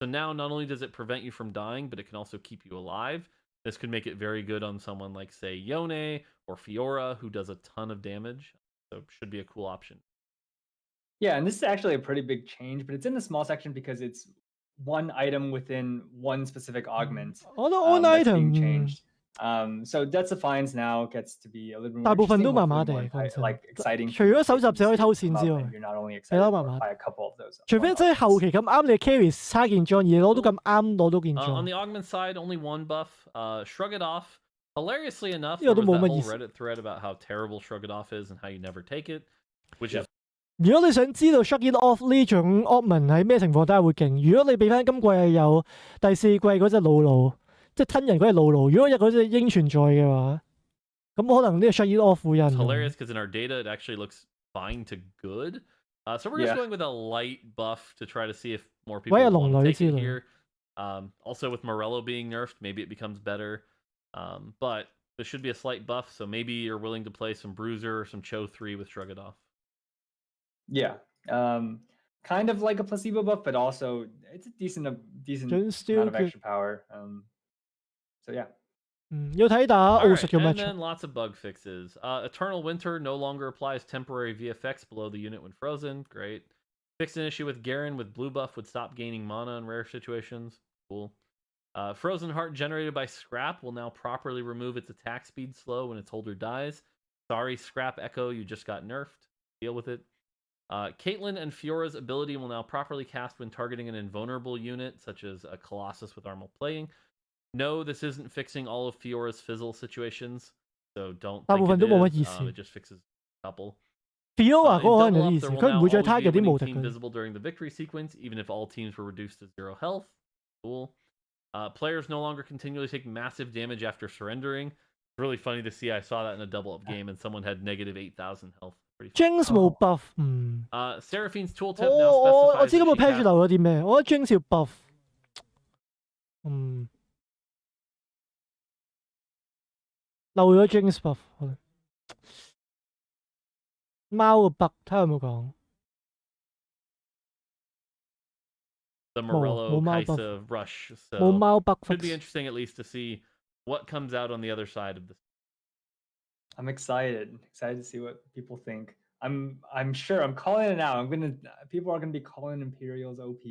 [SPEAKER 2] So now not only does it prevent you from dying, but it can also keep you alive. This could make it very good on someone like, say, Yone or Fiora, who does a ton of damage. So should be a cool option.
[SPEAKER 3] Yeah, and this is actually a pretty big change, but it's in the small section because it's one item within one specific augment
[SPEAKER 1] 我覺得 on
[SPEAKER 3] that's being
[SPEAKER 1] item
[SPEAKER 3] changed. So Death's Defiance now gets to be a little bit more
[SPEAKER 1] 大部分
[SPEAKER 3] interesting,
[SPEAKER 1] 都麻麻
[SPEAKER 3] hopefully
[SPEAKER 1] 地
[SPEAKER 3] more
[SPEAKER 1] 講真。
[SPEAKER 3] like exciting.
[SPEAKER 1] 除咗搜集者可以偷線之
[SPEAKER 3] and
[SPEAKER 1] 外，
[SPEAKER 3] you're not only
[SPEAKER 1] 其他
[SPEAKER 3] excited
[SPEAKER 1] 麻麻。
[SPEAKER 3] by a couple of those.
[SPEAKER 1] 除非真係後期咁啱你 carry 差件裝，而你攞到咁啱攞到件
[SPEAKER 2] On
[SPEAKER 1] 裝。
[SPEAKER 2] the augment side, only one buff. Shrug It Off. Hilariously enough,
[SPEAKER 1] Yeah,
[SPEAKER 2] there was
[SPEAKER 1] the
[SPEAKER 2] that
[SPEAKER 1] moment
[SPEAKER 2] whole
[SPEAKER 1] you s-
[SPEAKER 2] Reddit thread about how terrible Shrug It Off is and how you never take it, which is
[SPEAKER 1] 如果你想知道 Shut It Off 呢種 option 喺咩情況底下會勁，如果你俾翻今季係有第4季嗰隻露露，即係吞人嗰隻露露，如果有嗰隻鷹存在嘅話，咁可能呢個 Shut It Off 會有人用。
[SPEAKER 2] hilarious because in our data it actually looks fine to good. So we're just
[SPEAKER 3] Yeah.
[SPEAKER 2] going with a light buff to try to see if more people
[SPEAKER 1] 或者
[SPEAKER 2] want
[SPEAKER 1] 龍
[SPEAKER 2] to
[SPEAKER 1] 女
[SPEAKER 2] take
[SPEAKER 1] 之
[SPEAKER 2] it
[SPEAKER 1] 類。
[SPEAKER 2] here. Also with Morello being nerfed, maybe it becomes better. But there should be a slight buff, so maybe you're willing to play some Bruiser or some Cho 3 with Shrug It Off.
[SPEAKER 3] Yeah. Kind of like a placebo buff, but also it's a decent
[SPEAKER 1] Still
[SPEAKER 3] amount of
[SPEAKER 1] good.
[SPEAKER 3] extra power. So yeah.
[SPEAKER 1] 要睇打
[SPEAKER 2] All
[SPEAKER 1] 奧
[SPEAKER 2] right,
[SPEAKER 1] 術嘅
[SPEAKER 2] and
[SPEAKER 1] match。
[SPEAKER 2] then lots of bug fixes. Eternal Winter no longer applies temporary VFX below the unit when frozen. Great. Fixed an issue with Garen with blue buff would stop gaining mana in rare situations. Cool. Frozen Heart generated by Scrap will now properly remove its attack speed slow when its holder dies. Sorry, Scrap Echo, you just got nerfed. Deal with it. Caitlyn and Fiora's ability will now properly cast when targeting an invulnerable unit, such as a Colossus with Armor Playing. No, this isn't fixing all of Fiora's fizzle situations, so don't
[SPEAKER 1] 大
[SPEAKER 2] think
[SPEAKER 1] 部分
[SPEAKER 2] it
[SPEAKER 1] 都冇乜
[SPEAKER 2] is.
[SPEAKER 1] 意思。
[SPEAKER 2] It just fixes a couple.
[SPEAKER 1] Fiora
[SPEAKER 2] In
[SPEAKER 1] 嗰個可
[SPEAKER 2] Double
[SPEAKER 1] 能有啲
[SPEAKER 2] Up,
[SPEAKER 1] 意
[SPEAKER 2] there
[SPEAKER 1] 思，
[SPEAKER 2] will
[SPEAKER 1] 佢
[SPEAKER 2] now
[SPEAKER 1] 唔會再
[SPEAKER 2] always be a
[SPEAKER 1] target 啲
[SPEAKER 2] winning
[SPEAKER 1] 無敵
[SPEAKER 2] team
[SPEAKER 1] 嘅。
[SPEAKER 2] visible during the victory sequence, even if all teams were reduced to 0 health. Cool. Players no longer continually take massive damage after surrendering. It's really funny to see. I saw that in a double up game, and someone had negative 8,000 health. Pretty funny.
[SPEAKER 1] Jinx 冇 buff，
[SPEAKER 2] Seraphine's tooltip
[SPEAKER 1] 我
[SPEAKER 2] now
[SPEAKER 1] 我
[SPEAKER 2] specifies
[SPEAKER 1] 知今
[SPEAKER 2] that
[SPEAKER 1] 個
[SPEAKER 2] she
[SPEAKER 1] patch
[SPEAKER 2] has
[SPEAKER 1] 漏咗啲咩？我覺得 Jinx 要 buff， 漏咗 Jinx buff 可能。貓個 bug 睇下有冇講。
[SPEAKER 2] the
[SPEAKER 1] 冇
[SPEAKER 2] Morello
[SPEAKER 1] 貓
[SPEAKER 2] Kaisa rush.
[SPEAKER 1] 冇
[SPEAKER 2] So
[SPEAKER 1] 貓 bug
[SPEAKER 2] should be
[SPEAKER 1] fix。
[SPEAKER 2] interesting at least to see what comes out on the other side of this.
[SPEAKER 3] I'm excited to see what people think. I'm sure I'm calling it now. People are gonna be calling Imperials OP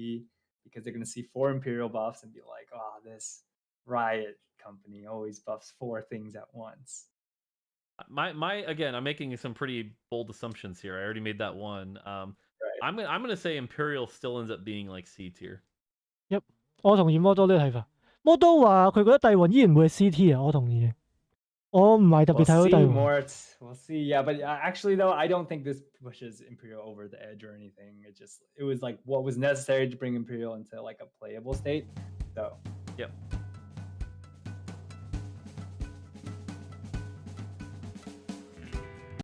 [SPEAKER 3] because they're gonna see 4 Imperial buffs and be like, oh, this Riot company always buffs 4 things at once.
[SPEAKER 2] Again, I'm making some pretty bold assumptions here. I already made that one.
[SPEAKER 3] Right.
[SPEAKER 2] I'm gonna say Imperial still ends up being like C tier.
[SPEAKER 1] 我同意摩多呢個睇法。摩多話佢覺得帝王依然會係 CT 啊，我同意。我唔係特別睇到帝
[SPEAKER 3] see
[SPEAKER 1] 王。
[SPEAKER 3] Mort. We'll see. Yeah, but actually though, I don't think this pushes Imperial over the edge or anything. It was like what was necessary to bring Imperial into like a playable state. So
[SPEAKER 2] Yep.